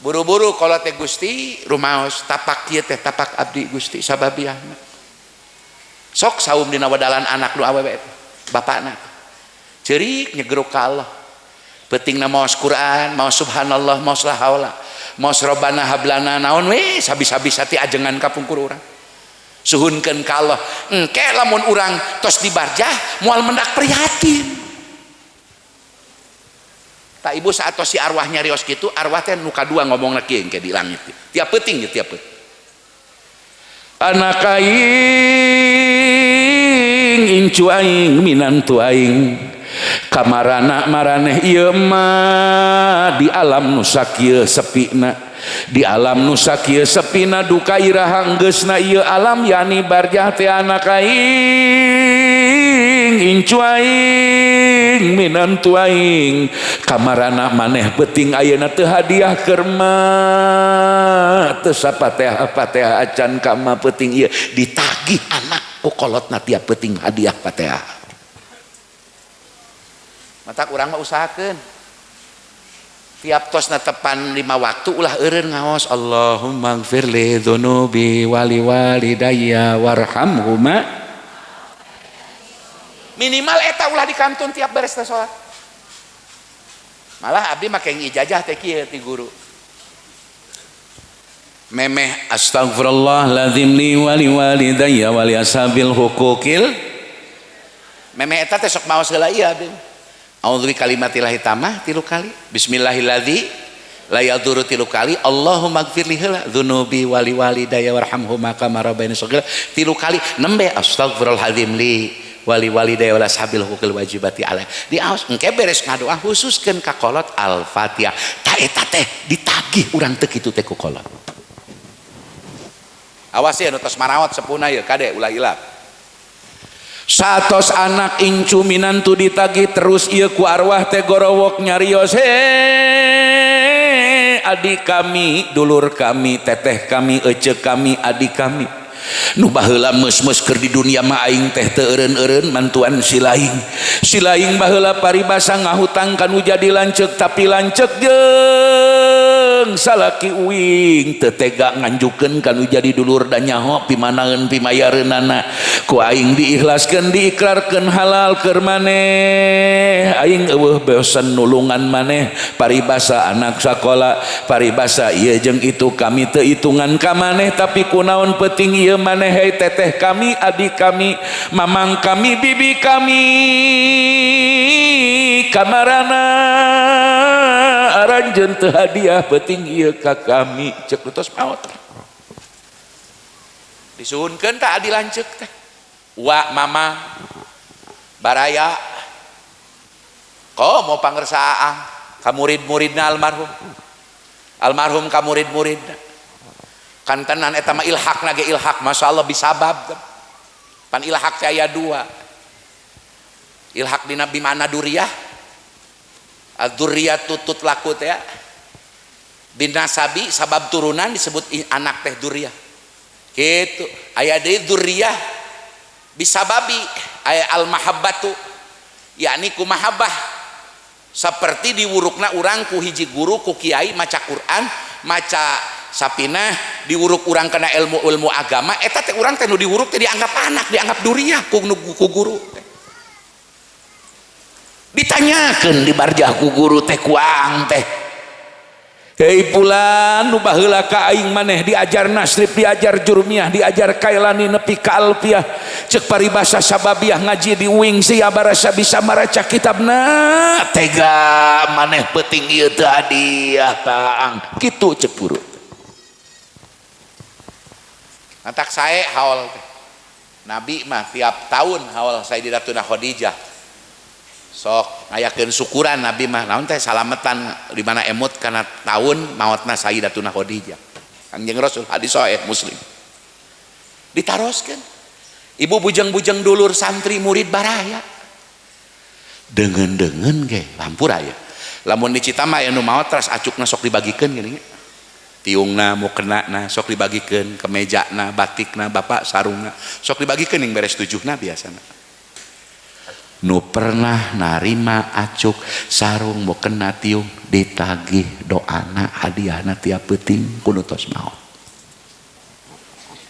buru-buru kalau teh Gusti rumaos tapak kieu teh tapak abdi Gusti sababiahna sok saum dina wadalan anak nu awewe bapana ceurik nyegeruk ka Allah Pentingna maos Quran, maos subhanallah, maos la haula, maos robbana hablana naon we sabis-sabis hati ajengan ka pungkur urang. Suhunkeun ka Allah. Engke lamun urang tos di barjah moal mendak prihatin. Tak ibu saat tos si arwahnya rios kitu, arwah teh nu kadua ngomongna kieu engke di langit. Tiap peuting tiap peuting. Anak aing incu aing minantu aing kamarana maraneh ieu mah di alam nu sakieu sepina, di alam nu sakieu sepina duka iraha geusna ieu alam yani barjah teh anak aing incu aing minantu aing kamarana maneh beuting ayeuna teu hadiah keur mah teu sapateha acan ka mah peuting ieu ditagih anak ku kolotna tiap peuting hadiah Fatihah. Mata urang mah usahakeun tiap tos tepan 5 waktu ulah eureun ngaos Allahumma ighfir li dzunubi wali walidayya warhamhuma, minimal eta ulah dikantun tiap beres teh salat. Malah abdi make ijazah teh kieu ti guru. Memeh astagfirullahaladzim li wali walidayya wali ashabil hukukil. Memeh eta teh sok maos heula ieu abdi. A'udzu bikalimatillahi tamah 3 kali. Bismillahilladzi la yadurru 3 kali. Allahumma ighfirli dzunubi wali walidayya warhamhuma kama rabbayani shaghira 3 kali. Nembe astagfirullahaladzim li wali walidayya wal ashabil hukukil wajibati alaih. Di aos engke beres ngadoa khususkeun ka kolot Al-Fatihah. Ta eta teh ditagih urang teu kitu teh ku kolot. Awas ya nu tos marawat sepuna ieu kade ulah ilap. Satos anak incu minantu ditagih terus ieu ku arwah teh gorowok nyarios he adik kami, dulur kami, teteh kami, eceuk kami, adik kami nu baheula meus-meus keur di dunia mah aing teh teu eureun-eureun mantuan si laing baheula paribasa ngahutang kanu jadi lanceuk tapi lanceuk jeung salaki uing teu tega nganjukeun kanu jadi dulur da nyaho pimanaeun pimayareunana ku aing diikhlaskeun diikrarkeun halal keur maneh aing eueuh bosen nulungan maneh paribasa anak sakola paribasa ieu jeung itu kami teu hitungan ka maneh tapi kunaon penting ieu maneh hei teteh kami, adik kami, mamang kami, bibi kami kamarana aranjeun teu hadiah penting ieu ka kami cek lutos maot disuhunkeun tah adi lanceuk teh wa mama baraya ko mau pangersaan ka murid-muridna almarhum ka murid-muridna kan tenan eta mah ilhaq nage ilhaq masyaallah bisabab pan ilhaq teh aya 2 ilhaq dina bimana duriyah ad-durriyah tutut laku teh dina sabi sabab turunan disebut anak teh durriyah kitu aya deui durriyah bisababi aya al mahabbatu yakni ku mahabbah seperti diwurukna urang ku hiji guru ku kiai maca Quran maca sapina diuruk urang kena ilmu agama eta teh urang teh nu diuruk teh dianggap anak dianggap duriyah ku guru ditanyakeun di barjah ku guru teh kuang teh hei pulan nu baheula ka aing maneh diajar nasrif diajar jurmiyah diajar kailani nepi ka alfiyah ceuk paribasa sababiah ngaji di uing sia barasa bisa maraca kitabna tega maneh peuting ieu teu hadiah taang kitu ceuk guru. Antak sae haul Nabi mah tiap tahun haul Sayyidatuna Khadijah sok ngayakeun syukuran Nabi mah naon teh salametan di mana emut kana tahun maotna Sayyidatuna Khadijah Kangjeng Rasul hadis sahih Muslim ditaroskeun ibu bujang-bujang dulur santri murid baraya deungeun-deungeun ge lampur aya lamun di Citama aya nu maot teras acukna sok dibagikeun geuning tiungna mukenana sok dibagikeun kemejana batikna bapak sarungna sok dibagikeun yang beres 7na biasana nu pernah narima acuk sarung mukena tiung ditagih doana hadiahna tiap peuting kudu tos maot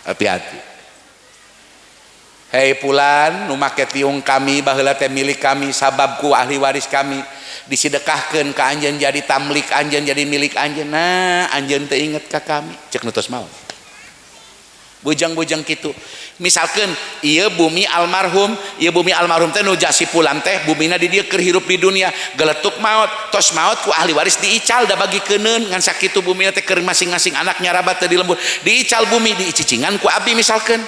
hati-hati hei pulan nu make tiung kami baheula teh milik kami sababku ahli waris kami disedekahkeun ka anjeun jadi tamlik anjeun jadi milik anjeun. Nah anjeun teu inget ka kami cek nu tos maot bujang-bujang kitu. Misalkan ieu bumi almarhum teh nu jasi pulan teh bumina di dieu keur hirup di dunia geletuk maot tos maot ku ahli waris diical da bagikeun ngan sakitu bumina teh keur masing-masing anak nyarabat teh di lembur diical bumi diicicingan ku abdi misalkan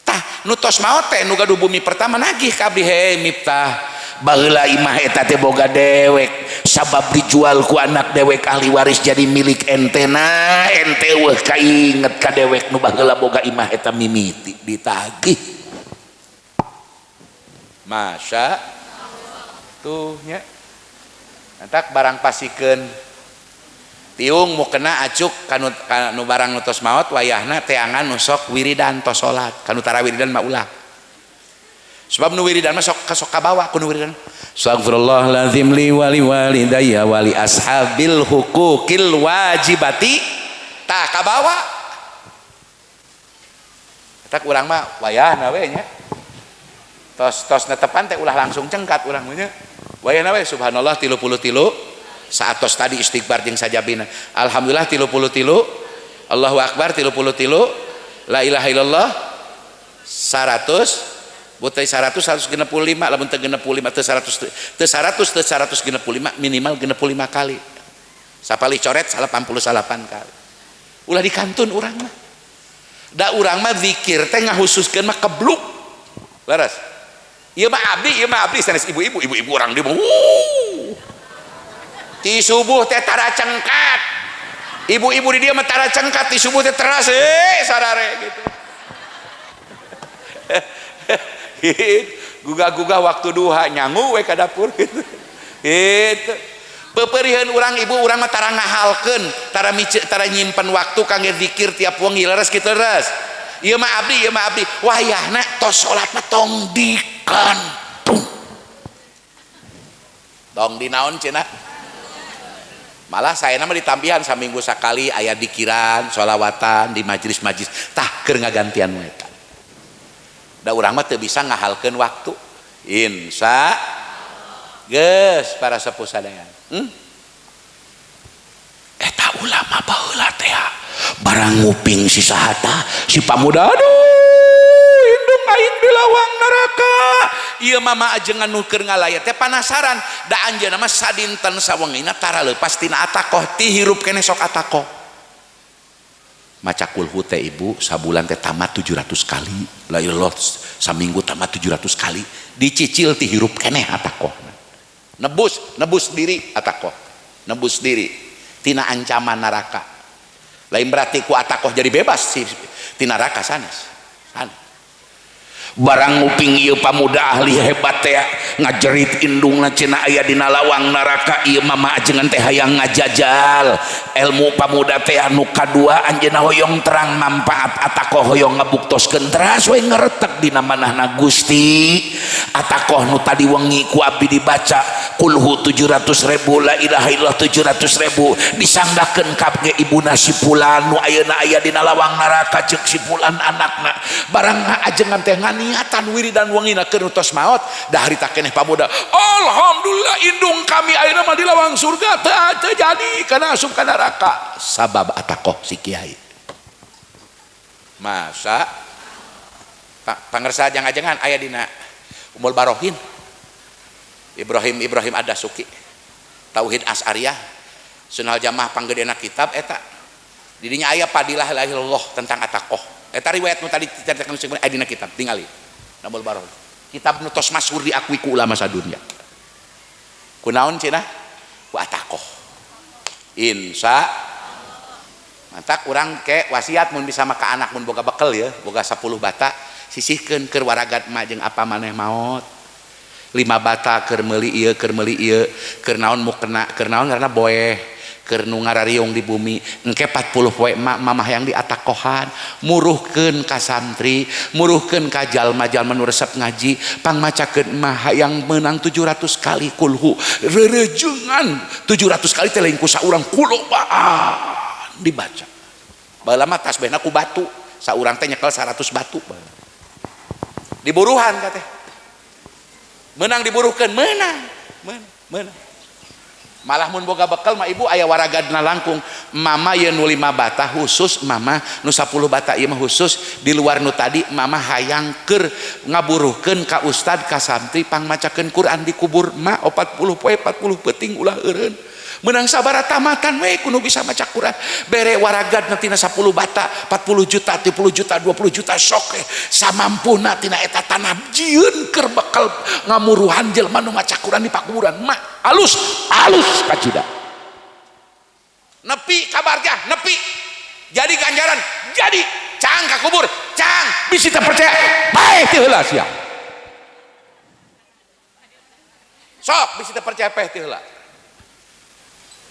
tah nu tos maot teh nu gaduh bumi pertama nagih ka abdi he Miftah baheula imah eta teh boga dewek sabab dijual ku anak dewek ahli waris jadi milik ente. Nah ente weuh kainget ka dewek nu baheula boga imah eta mimiti ditagih. Masya tuh nya entak barang pasikeun tiung mau kena acuk kanu barang nu tos maot wayahna teangan nu sok wiridan tos salat kanu tara wiridan mah ulah sebab nu wiridan mah sok kabawa ku nu wiridan Astaghfirullahaladzim li wali walidayya wali ashabil hukukil wajibati tah kabawa eta urang mah wayahna we nya tos netepan teh ulah langsung cengkat urang mah nya wayahna we subhanallah 33 saatos tadi istighfar jeung sajabina alhamdulillah 33 Allahu akbar 33 la ilaha illallah 100 butai 100 165 lamun teu 65 teu 100 165 minimal 65 kali sapali coret 88 kali ulah dikantun urang mah da urang mah zikir teh ngahususkeun mah kebluk laras ieu mah abdi sanes ibu-ibu urang di ti subuh teh tara cengkat ibu-ibu di dia mah tara cengkat ti subuh teh teras sarare gitu gugah-gugah waktu duha nyangu we ka dapur gitu peupeureun urang ibu urang mah tara ngahalkeun tara nyimpen waktu kangge zikir tiap wengi leres kitu leres ieu mah abdi wayahna tos salat mah tong dikantung tong dinaon cenah malah saya nama ditampihan saminggu sakali aya dikiran sholawatan di majlis-majlis tah keur ngagantian mereka da urang mah teu bisa ngahalkeun waktu insya geus para sepuh sadayana eta ulama baheula teh barang nguping si sahata si pamuda aduh indung aing di lawang neraka ieu mah ajengan nu keur ngalayat teh panasaran da anjeunna mah sadinten sawengina tara leupas tina atakoh ti hirup keneh sok atakoh maca kulhu teh ibu sabulan teh tamat 700 kali la ilallah saminggu tamat 700 kali dicicil ti hirup keneh atakoh nebus diri atakoh nebus diri tina ancaman neraka lain berarti ku atakoh jadi bebas si tina neraka sanes barang nguping ieu pamuda ahli hebat teh ngajerit indungna cenah aya dina lawang neraka ieu mah ajengan teh hayang ngajajal ilmu pamuda teh anu kadua anjeunna hoyong terang manfaat atakoh hoyong ngabuktoskeun teras we ngaretek dina manahna Gusti atakoh nu tadi wengi ku abdi dibaca kulhu 700.000 la ilaha illallah 700.000 disanggakeun kabge ibuna si fulan nu ayeuna aya dina lawang neraka ceuk si fulan anakna barang ajengan teh niatan wiridan wengina keur tos maot da harita keneh pamuda alhamdulillah indung kami ayeuna mah di lawang surga teu jadi kana asup ka neraka sabab atakoh si kiai masa pangersa jangan-jangan aya dina Umul Barohin Ibrahim Ad-Dasuki Tauhid As'ariyah Sunnah Jamaah panggedena kitab eta didinya aya padilah la ilaha illallah tentang atakoh eta riwayat nu tadi diceritakan Syekh aya dina kitab tingali Umul Barohin kitab nu tos masyhur diakui ku ulama sadunya kunaon cenah ku atakoh insya mantak urang ke wasiat mun bisa maka anak mun boga bekel ya boga 10 bata sisihkeun keur waragat mah jeung apa maneh maot 5 bata keur meuli ieu keur naon mukena keur naon karena boeh keur nu ngarariung di bumi engke 40 poe mamah yang diatakohan muruhkeun ka santri muruhkeun ka jalma-jalma nu resep ngaji pangmacakeun mah yang menang 700 kali kulhu reurejeungan 700 kali teh lain ku saurang kulobaan dibaca baheula mah tasbihna ku batu saurang teh nyekel 100 batu diburuhan kata menang diburuhkan menang malah mun boga bekal mah ibu aya waragadna langkung mama ye nu 5 bata khusus mama nu 10 bata ieu mah khusus di luar nu tadi mama hayang keur ngaburuhkeun ka ustad ka santri pangmacakeun Quran di kubur ma 40 poe 40 peuting ulah eureun menang sabara tamatan we kudu bisa maca Quran bere waragad tina 10 bata 40 juta 30 juta 20 juta sok samampuna tina eta tanah jieun keur bakal ngamuruhan jelema nu maca Quran di pakuburan mak alus kacida nepi kabarga nepi jadi ganjaran jadi cang ka kubur cang bisi teu percaya bae teu heula sia sok bisi teu percaya peh teu heula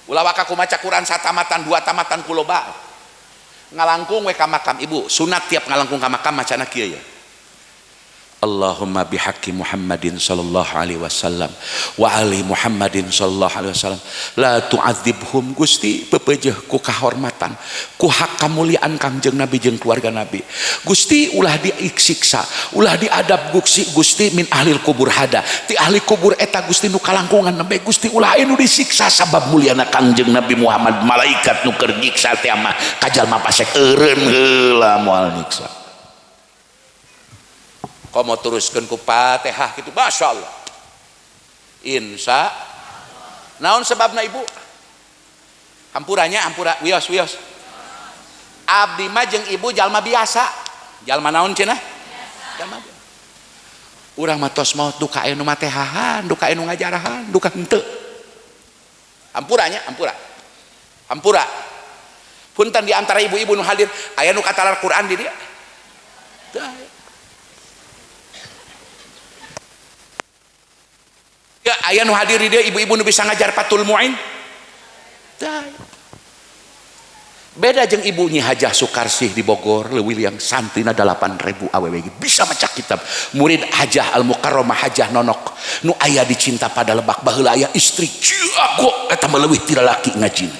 ulah waka kumaca Quran satamatan 2 tamatan kuloba ngalangkung we ka makam ibu sunat tiap ngalangkung ka makam macana kieu ya Allahumma bihaqqi Muhammadin sallallahu alaihi wasallam wa ali Muhammadin sallallahu alaihi wasallam la tu'adzibhum Gusti pepeujeuh ku kahormatan ku hak kamuliaan Kangjeng Nabi jeung keluarga Nabi Gusti ulah disiksa ulah diadab Gusti min ahlil kubur hada ti ahli kubur eta Gusti nu kalangkungan nembe Gusti ulah anu disiksa sabab muliana Kangjeng Nabi Muhammad malaikat nu keur nyiksa teh mah kajalma pasek eureun heula moal nyiksa komo teruskan ku Fatihah gitu Masya Allah insya naon sebabna ibu hampuranya hampura wios abdi mah jeung ibu jalma biasa jalma naon cenah jalma biasa urang mah tos maot duka anu matehahan duka anu ngajarahan duka henteu hampuranya hampura punten di antara ibu-ibu nu hadir aya nu katalar Quran di dia ya aya nu hadir di dia ibu-ibu nu bisa ngajar Fathul Muin beda jeung ibu Nyi Hajah Sukarsih di Bogor leuwih yang santrina 8.000 awewe bisa maca kitab murid Hajah Al Mukarramah Hajah Nonok nu aya di Cinta pada Lebak baheula aya istri jago eta mah leuwih ti lalaki ngajin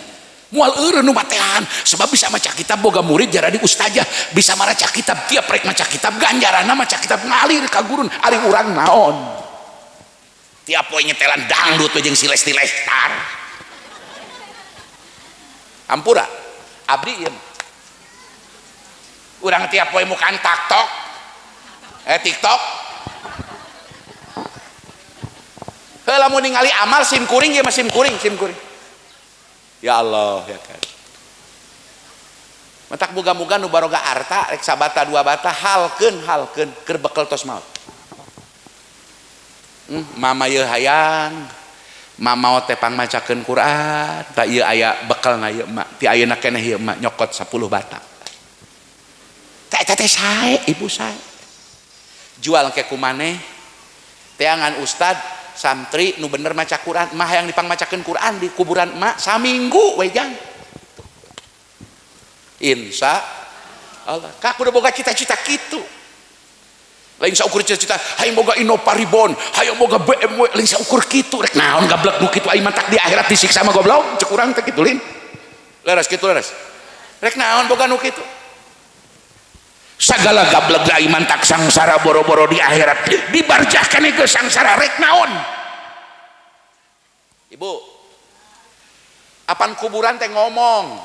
moal eureun nu matehan sebab bisa maca kitab boga murid jaradi ustazah bisa maraca kitab tiap rek maca kitab ganjaranna maca kitab ngalir ka gurun ari urang naon tiap poe nyetelan dangdut jeung si Lesti Lestar ampura abdi ieu urang tiap poe mukaan taktok TikTok heula mun ningali amal sim kuring ieu mah sim kuring ya Allah ya kan matak boga-boga nu baroga harta rek sabata 2 bata halkeun keur bekel tos maot mama ye hayang mama teh pangmacakeun Quran tak ieu aya bekelna ieu mak ti ayeuna keneh ieu mak nyokot 10 bata teh teh sae ibu sae jual ke kumaneh teangan ustad santri nu bener maca Quran mah hayang dipangmacakeun Quran di kuburan mak saminggu we jang insya Allah ka kudu boga cita-cita kitu lain saukur cita-cita hayang boga Innova Ribon hayang boga BMW lain saukur kitu rek naon gablek nu kitu aing mantak di akhirat disiksa mah goblok cek urang teh kitu lin leres kitu leres rek naon boga nu kitu sagala gablek aing mantak sangsara boro-boro di akhirat dibarjahkan ke sangsara rek naon ibu apan kuburan teh ngomong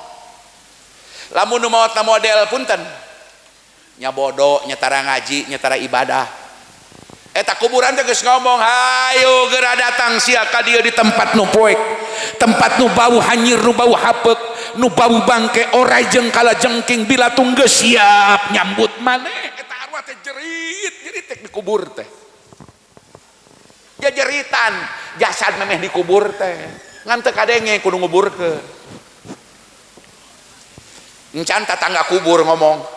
lamun nu maot model punten nya bodoh nyetara ngaji nyetara ibadah eta kuburan teh geus ngomong hayu geura datang sia ka dieu di tempat nu poek tempat nu bau hanyir nu bau hapeuk nu bau bangke orai jeung kala jengking bila geus siap nyambut maneh eta arwah teh jerit teh di kubur teh ya jeritan jasad memeh di kubur teh ngan teu kadenge kudu nguburkeun encan tatangga kubur ngomong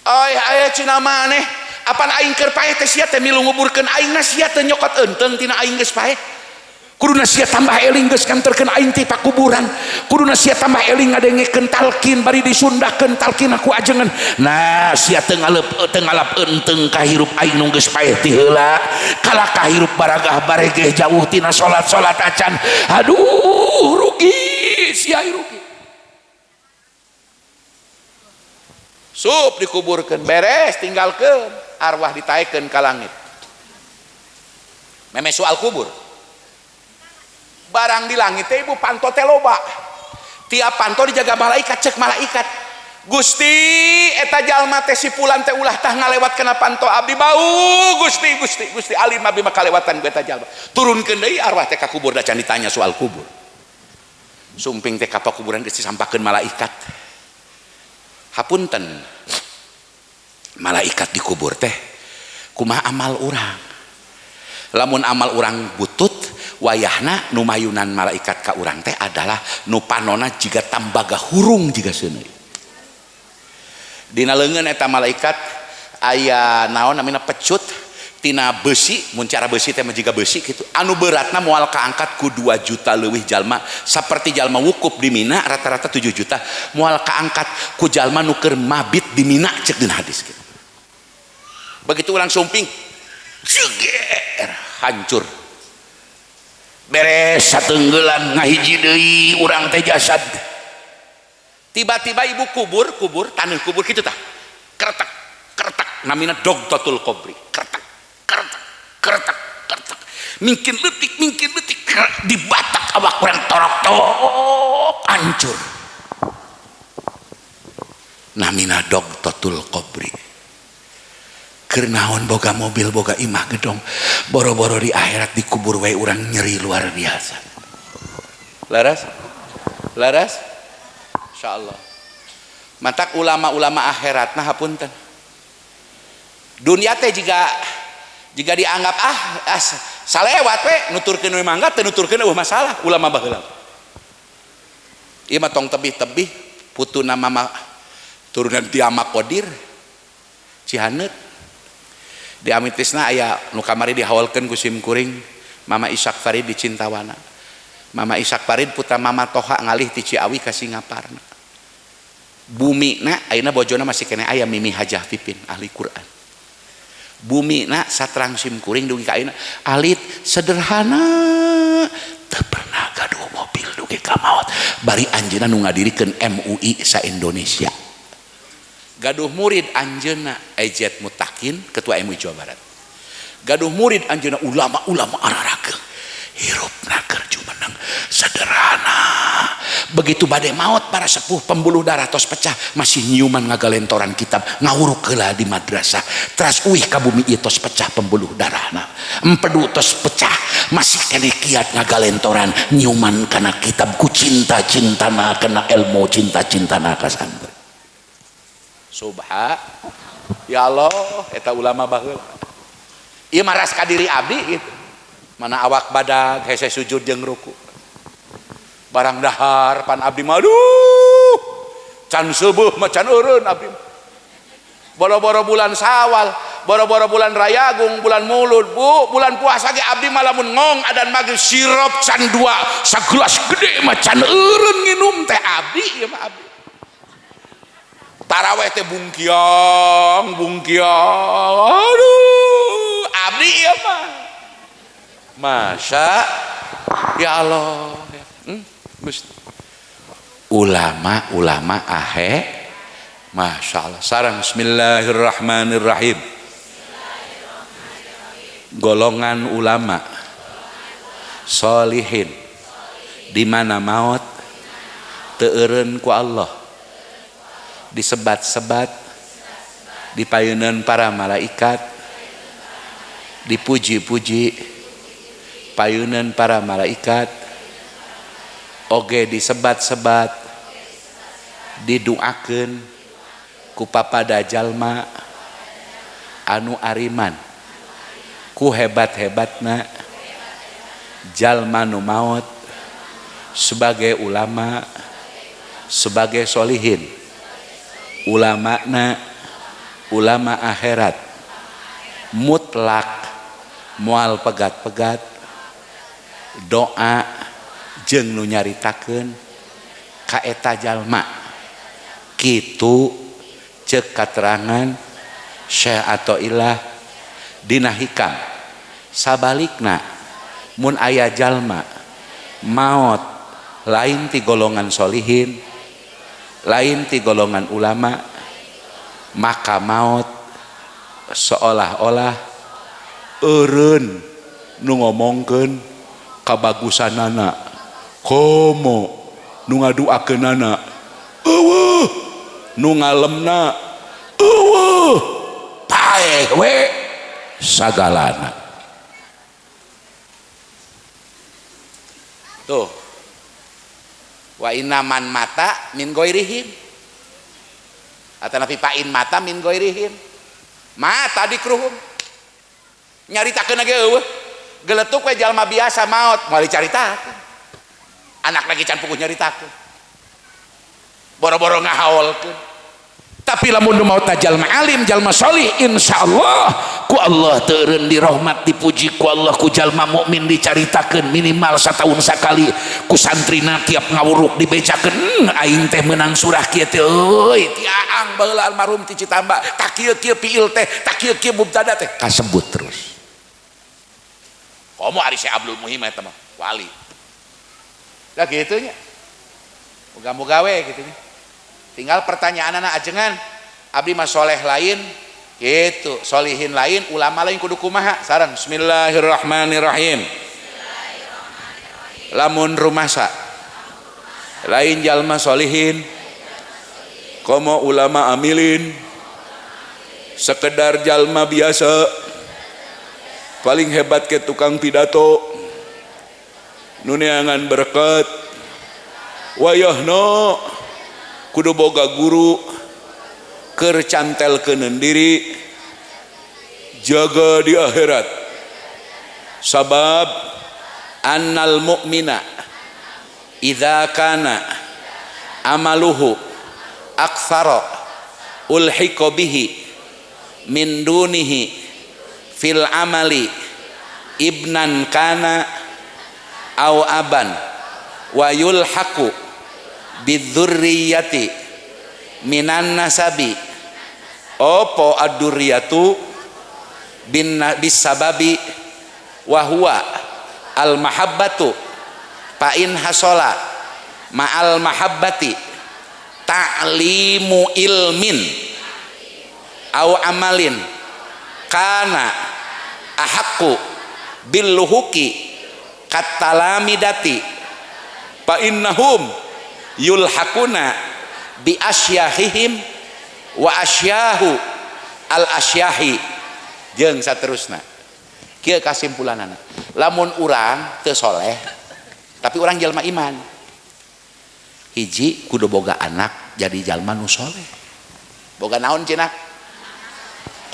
oi aya cina maneh apan aing keur paeh teh sia teh milu nguburkeun aing na sia teh nyokot eunteng tina aing geus paeh kuduna sia tambah eling geus kantorkeun aing ti pakuburan kuduna sia tambah eling ngadengekeun talqin bari disundahkeun talqin aku ajengan nah sia teu ngalap eunteng ka hirup aing nu geus paeh ti heula kala ka hirup baragah baregeh jauh tina salat acan aduh rugi sia rugi sup dikuburkan beres tinggalkan arwah ditaekeun ka langit. Meme soal kubur. Barang di langit teh ibu panto teh loba. Tiap panto dijaga malaikat, cek malaikat. Gusti eta jalma teh sipulan teh ulah tah ngalewat kana panto abdi bau. Gusti alim abdi mah kalewatan ku eta jalma. Turunkeun deui arwah teh ka kubur da can ditanya soal kubur. Sumping teh ka kuburan geus disampakeun malaikat. Hapunten. Malaikat dikubur teh kumaha amal urang. Lamun amal urang butut wayahna nu mayunan malaikat ka urang teh adalah nu panona jiga tambaga hurung jiga seuneu. Dina leungeun eta malaikat aya naon namina pecut tina besi, mun cara besi teh mah jiga besi kitu. Anu beratna moal kaangkat ku 2 juta leuwih jalma, saperti jalma wukuf di Mina rata-rata 7 juta, moal kaangkat ku jalma nu keur mabit di Mina cek dina hadis kitu. Begitu urang sumping, jeger hancur. Beres sateunggelan ngahiji deui urang teh jasad. Tiba-tiba ibu kubur taneuh kubur kitu tah. Kretek namina dogtatul qabri. Kretek. Mingkin leutik dibatak awak urang torok hancur. Namina dogtatul qabri. Keur naon boga mobil boga imah gedong, boro-boro di akhirat dikubur wae urang nyeri luar biasa. Laras insyaallah. Matak ulama-ulama akhirat nah hapunten. Dunia teh jika dianggap salewat we nuturkeun we mangga teu nuturkeun eueuh masalah ulama baheula. Ieu mah tong tebih-tebih putuna mama turunan Tiama Qadir Cihaneut. Di Amitisna aya nu kamari dihawalkeun ku simkuring Mama Ishak Farid di Cintawana. Mama Ishak Farid putra Mama Toha ngalih ti Ciawi ka Singaparna. Bumina ayeuna bojona masih kene aya Mimi Hajah Pipin ahli Quran. Bumina satrang simkuring dugi ka ayeuna alit sederhana teu pernah gaduh mobil dugi ka maot. Bari anjeunna nu ngadirikeun MUI sa Indonesia. Gaduh murid anjeunna Ejet Mutakin ketua MUI Jawa Barat. Gaduh murid anjeunna ulama-ulama ararakeung hirupna keur jumeneng sederhana. Begitu bade maot para sepuh pembuluh darah tos pecah masih nyiuman ngagalentoran kitab ngawuruk heula di madrasah. Teras uih ka bumi ieu tos pecah pembuluh darahna. Empedu tos pecah masih kene kiat ngagalentoran nyiuman kana kitab ku cinta-cintana kana ilmu cinta-cintana ka santri. Subha ya Allah eta ulama baheula. Ieu maras ka diri abdi gitu. Mana awak badag hese sujud jeung ruku. Barang dahar pan abdi mah aduh can seubuh mah can eureun abdi. Boro-boro bulan Sawal, boro-boro bulan Rayagung, bulan Mulud, Bu, bulan puasa ge abdi mah lamun ngong adan maghrib sirop can 2 sagelas gede mah can eureun nginum teh abdi ieu mah abdi. Taraweh teh bungkiang aduh abdi ieu mah masya ya Allah Gusti. Ulama ahe masya Allah sareng bismillahirrahmanirrahim. Golongan ulama solihin di mana maut teu eureun ku Allah disebat-sebat dipayeuneun para malaikat dipuji-puji payeuneun para malaikat oge disebat-sebat didoakeun ku papada jalma anu ariman ku hebat-hebatna jalma nu maut sebagai ulama sebagai solihin ulama akhirat mutlak moal pegat-pegat doa jeung nu nyaritakeun ka eta jalma kitu ceuk katerangan Syekh Athaillah dina hikam. Sabalikna mun aya jalma maot lain ti golongan solihin lain ti golongan ulama maka maut seolah-olah eureun nu ngomongkeun kabagusanana komo nu ngaduakeunana eueuh nu ngalemna eueuh tae we sagalana. Tuh wa inaman mata min goirihim atanapi pain mata min goirihim mata dikruhum nyaritakeun ge eueuh geletuk we jalma biasa maot moal dicaritakeun anak lagi can puguh nyaritakeun boro-boro ngahaolkeun. Tapi lamun maut jalma alim jalma solih insyaallah ku Allah teureun dirahmat dipuji ku Allah ku jalma mukmin dicaritakeun minimal satahun sakali ku santrina tiap ngawuruk dibejakeun aing teh meunang surah kieu teh euy ti aang baheula almarhum ti Citamba tak kieu-kieu piil teh tak kieu-kieu mubtada teh kasebut terus. Komo ari Syekh Abdul Muhim eta mah wali. Lah kitu nya. Moga-moga we kitu nya. Tinggal pertanyaan anak ajengan abdi mah soleh lain gitu solihin lain ulama lain kudu kumaha sareng bismillahirrahmanirrahim. Lamun rumasa lain jalma solihin komo ulama amilin sekedar jalma biasa paling hebat ke tukang pidato nu neangan berkat wayahna kudu boga guru keur cantelkeun diri jaga di akhirat sabab annal mu'mina idza kana amaluhu aktsara ulhiqa bihi min dunihi fil amali ibnan kana au aban wa yulhaqu bidzurriyati minan nasabi opo ad-durriyatu bin bisababi wa huwa al mahabbatu fa in hasala ma'al mahabbati ta'limu ilmin au amalin kana ahaqqu bil luhuqi katalamidati fa innahum yulhaquna bi asyahihim wa asyahu al asyahi jeung saterusna. Kieu kasimpulanana lamun urang teu soleh tapi urang jalma iman hiji kudu boga anak jadi jalma nu soleh boga naon cenah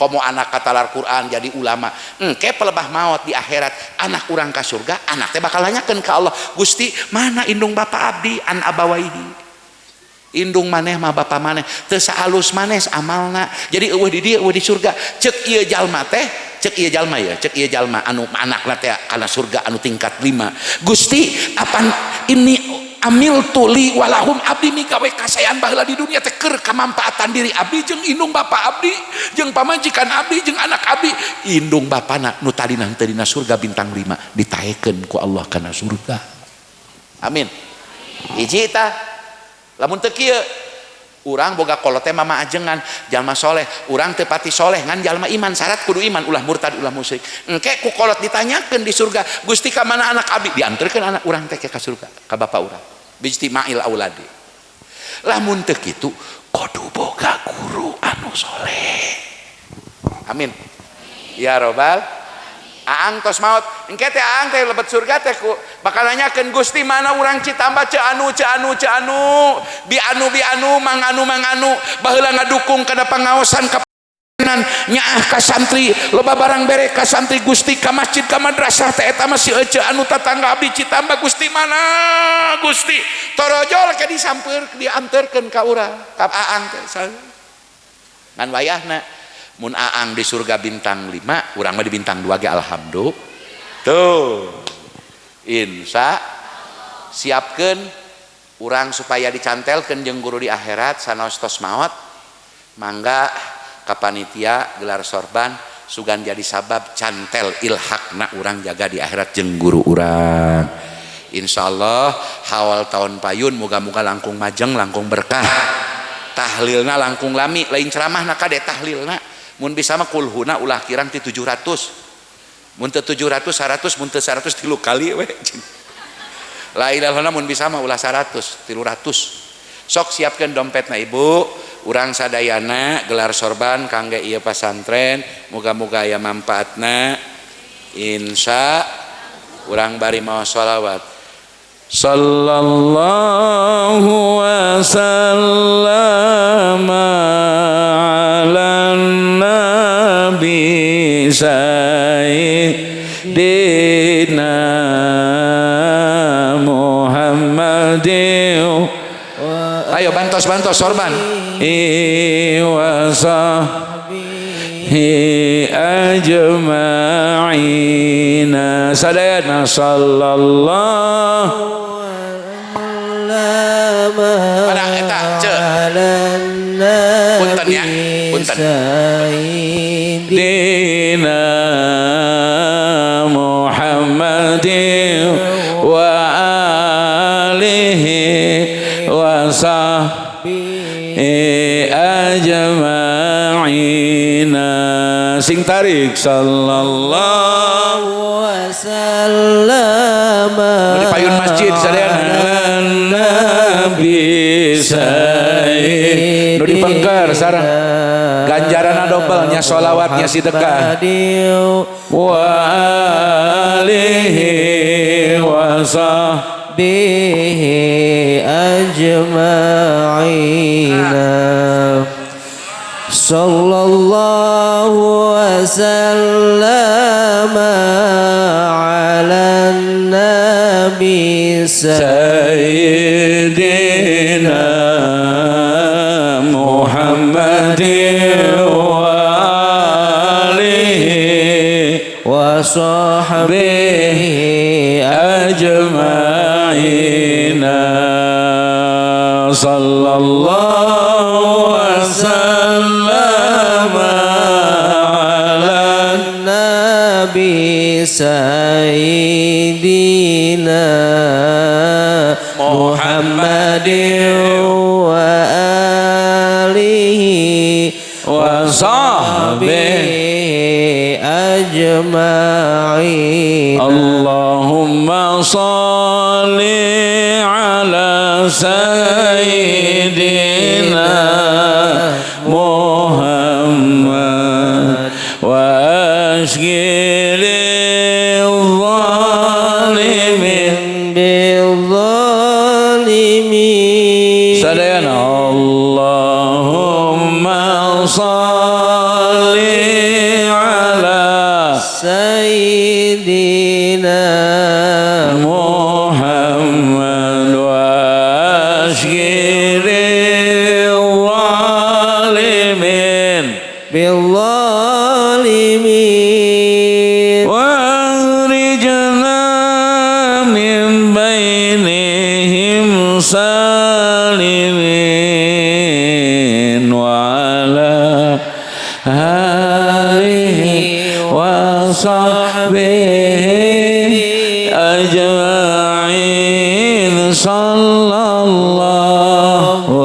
komo anak katalar Quran jadi ulama engke pelebah maut di akhirat anak urang ka surga anak teh bakal nanyakeun ka Allah Gusti mana indung bapa abdi an abawaihi indung maneh mah bapa maneh teu saalus maneh amalna jadi eueuh di dieu eueuh di surga ceuk ieu jalma teh ceuk ieu jalma ya ceuk ieu jalma anu anakna teh kana surga anu tingkat 5 Gusti apan ini amil tuli walahum abdi mika we kasayan baheula di dunia teh keur kamampaatan diri abdi jeung indung bapa abdi jeung pamajikan abdi jeung anak abdi indung bapana nu tadina teu dina surga bintang 5 ditaekeun ku Allah kana surga amin hiji tah lamun teu kieu urang boga kolot teh mama ajengan jalma soleh urang teu pati soleh ngan jalma iman syarat kudu iman ulah murtad ulah musyrik engke ku kolot ditanyakeun di surga Gusti ka mana anak abdi dianterkeun anak urang teh ka surga ka bapa urang bijtima'il auladi lamun teu kitu kudu boga guru anu soleh amin ya robbal aang tos maut engke teh aang teh lebet surga teh ku bakal nanyakeun Gusti mana urang Citamba ce anu bi anu manganu baheula ngadukung kana pangaosan ka nyaah ka santri loba barang bere ka santri Gusti ka masjid ka madrasah teh eta mah si ece anu tatangga abdi Citamba Gusti mana Gusti torojol ke disampeur dianterkeun ka urang ka aang teh ngan wayahna mun aang di surga bintang 5 urang mah di bintang 2 ge alhamdulillah tuh insya siapkeun urang supaya dicantelkeun jeung guru di akhirat sanaos tos maot mangga ka panitia gelar sorban sugan jadi sabab cantel ilhaqna urang jaga di akhirat jeung guru urang insyaallah hawal tahun payun moga-moga langkung majeng langkung berkah tahlilna langkung lami lain ceramahna kade tahlilna mun bisa mah kulhuna ulah kirang ti 700 mun teu 700 100 mun teu 100 3 kali we la ilaha illallah mun bisa mah ulah 100 300 sok siapkeun dompetna ibu urang sadayana gelar sorban kangge ieu pasantren muga-muga aya manfaatna insya urang bari maos shalawat sallallahu wasallam ala nabi sayyidina Muhammadin ayo bantos sorban wasahbihi ajma'ina sadayana sallallahu pada eta punten ya punten dina Muhammadin wa alihi wa sahbihi ajma'ina sing tarik sallallahu wasallam di payun masjid sadayana bisa nu dipengker sareng ganjaranna dobelnya sholawatnya sedekah wa alihi wa sahbihi ajma'ina sallallahu wasallam ala nabi sayyidina Muhammadin wa alihi wa sahbihi ajma'ina sallallahu wasallam ala nabi sayyidina Muhammadin wa alihi wa sahbihi ajma'in Allahumma salli ala sayyidina Muhammad wa ashghil zalimin bil sadayana Allahumma salli ala sayyidina Muhammad wa ashghilil zalimin bil zalimin wa akhrijna min bainihim salimin wa ala alihi wa sahbihi ajma'in sallallahu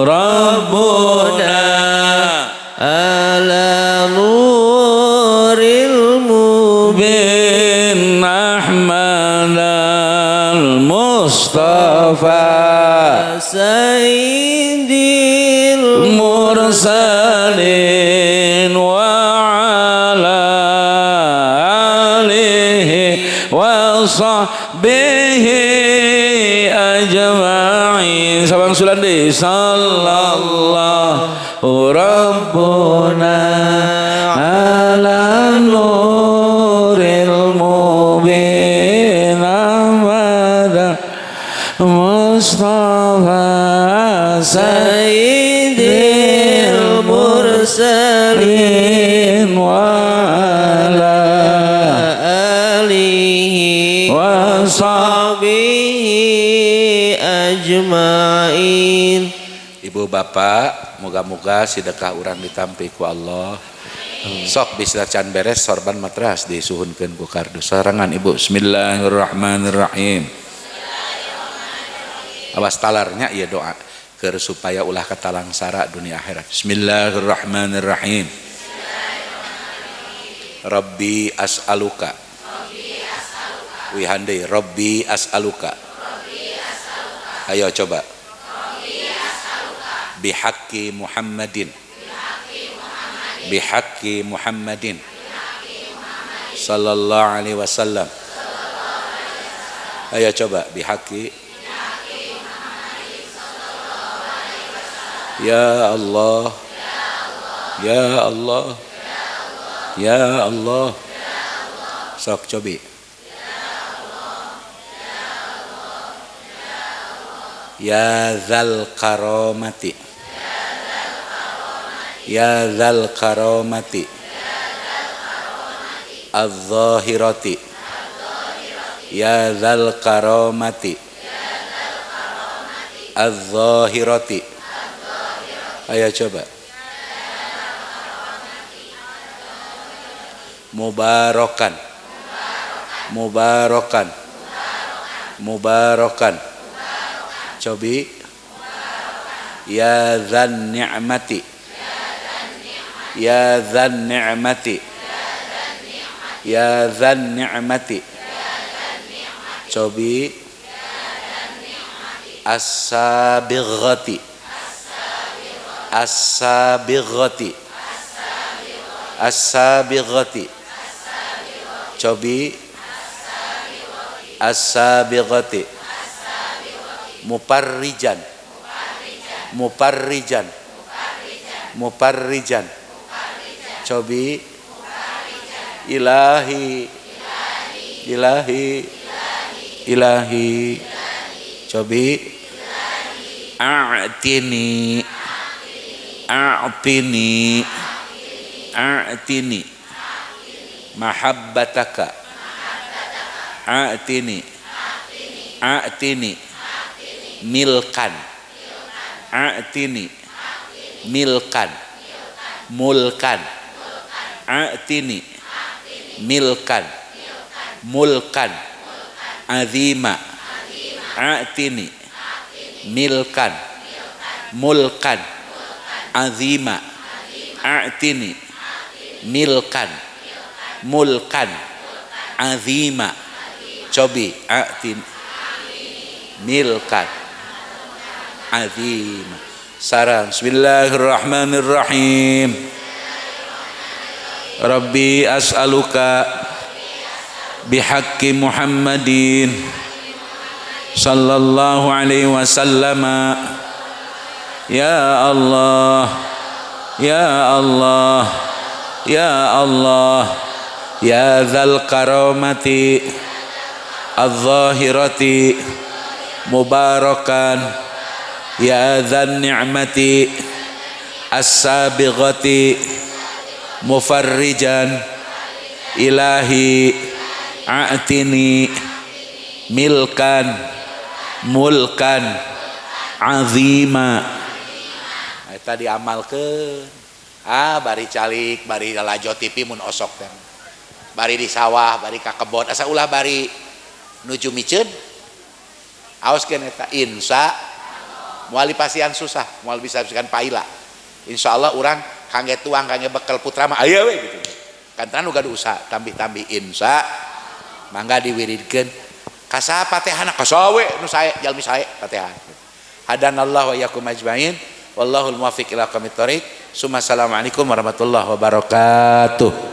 rabbuna ala nuril mubin Ahmad al-Mustafa sayyidil mursalin wa ala alihi wa sahbihi ajma'in sabang sulandi sallallahu rabbuna ala nuril mubin Ahmad Mustafa sayyidil mursalin wa ala alihi wa sahbihi ajma'in. Ibu bapak moga-moga sedekah urang ditampi ku Allah sok bisa can beres sorban matras disuhunkeun ku kardus sarangan ibu. Bismillahirrahmanirrahim. Awas talarnya ieu doa supaya ulah katalang sara dunia akhirat. Bismillahirrahmanirrahim. Rabbi as'aluka. Wihande Rabbi as'aluka. Ayo coba. Bihaqqi Muhammadin. Bihaqqi Muhammadin sallallahu alaihi wasallam. Ayo coba bihaqqi. Ya Allah. Ya Allah. Ya Allah. Sok cobi. Ya dzal karamati. Ya dzal karamati. Az-zahirati. Ya dzal karamati. Az-zahirati. Ayo coba. Mubarakan. Mubarakan. Mubarakan. Cobi. Ya dzan ni'mati. Ya dzan ni'mati. Ya dzan ni'mati. Cobi. As-sabighati. As-sabighati. As-sabighati. Cobi. As-sabighati. Muparrijan. Muparrijan. Muparrijan. Cobi. Ilahi. Ilahi. Ilahi. Cobi. A'tini. A'tini. A'tini. Mahabbataka. A'tini. A'tini. Milkan. A'tini. Milkan. Mulkan. A'tini. Milkan. Mulkan. Azima. A'tini. Milkan. Mulkan. Azima. A'tini. Milkan. Mulkan. Azima. Cobi. A'tini. Milkan. Azima. Sarang. Bismillahirrahmanirrahim. Rabbi as'aluka bihaqqi Muhammadin sallallahu alaihi wasallam. Ya Allah. Ya Allah. Ya Allah. Ya dzal karamati az-zahirati mubarakan. Ya dzan ni'mati as-sabighati mufarrijan. Ilahi a'tini milkan mulkan azima. Eta diamalkeun. Bari calik, bari lajo TV mun osok teh. Bari di sawah, bari ka kebon, asa ulah bari nuju miceun. Aoskeun eta insya moal dipasihan susah, moal bisa bisikan paila. Insyaallah urang kangge tuang kangge bekal putra mah aya we gitu. Kantan uga usaha tambih-tambih insya mangga diwiridkeun. Kasaha Fatihana kasawe nu sae jalmi sae Fatihah. Hadanallahu wa iyyakum ajmain. Wallahul muwaffiq ila aqwamit thoriq. Assalamualaikum warahmatullahi wabarakatuh.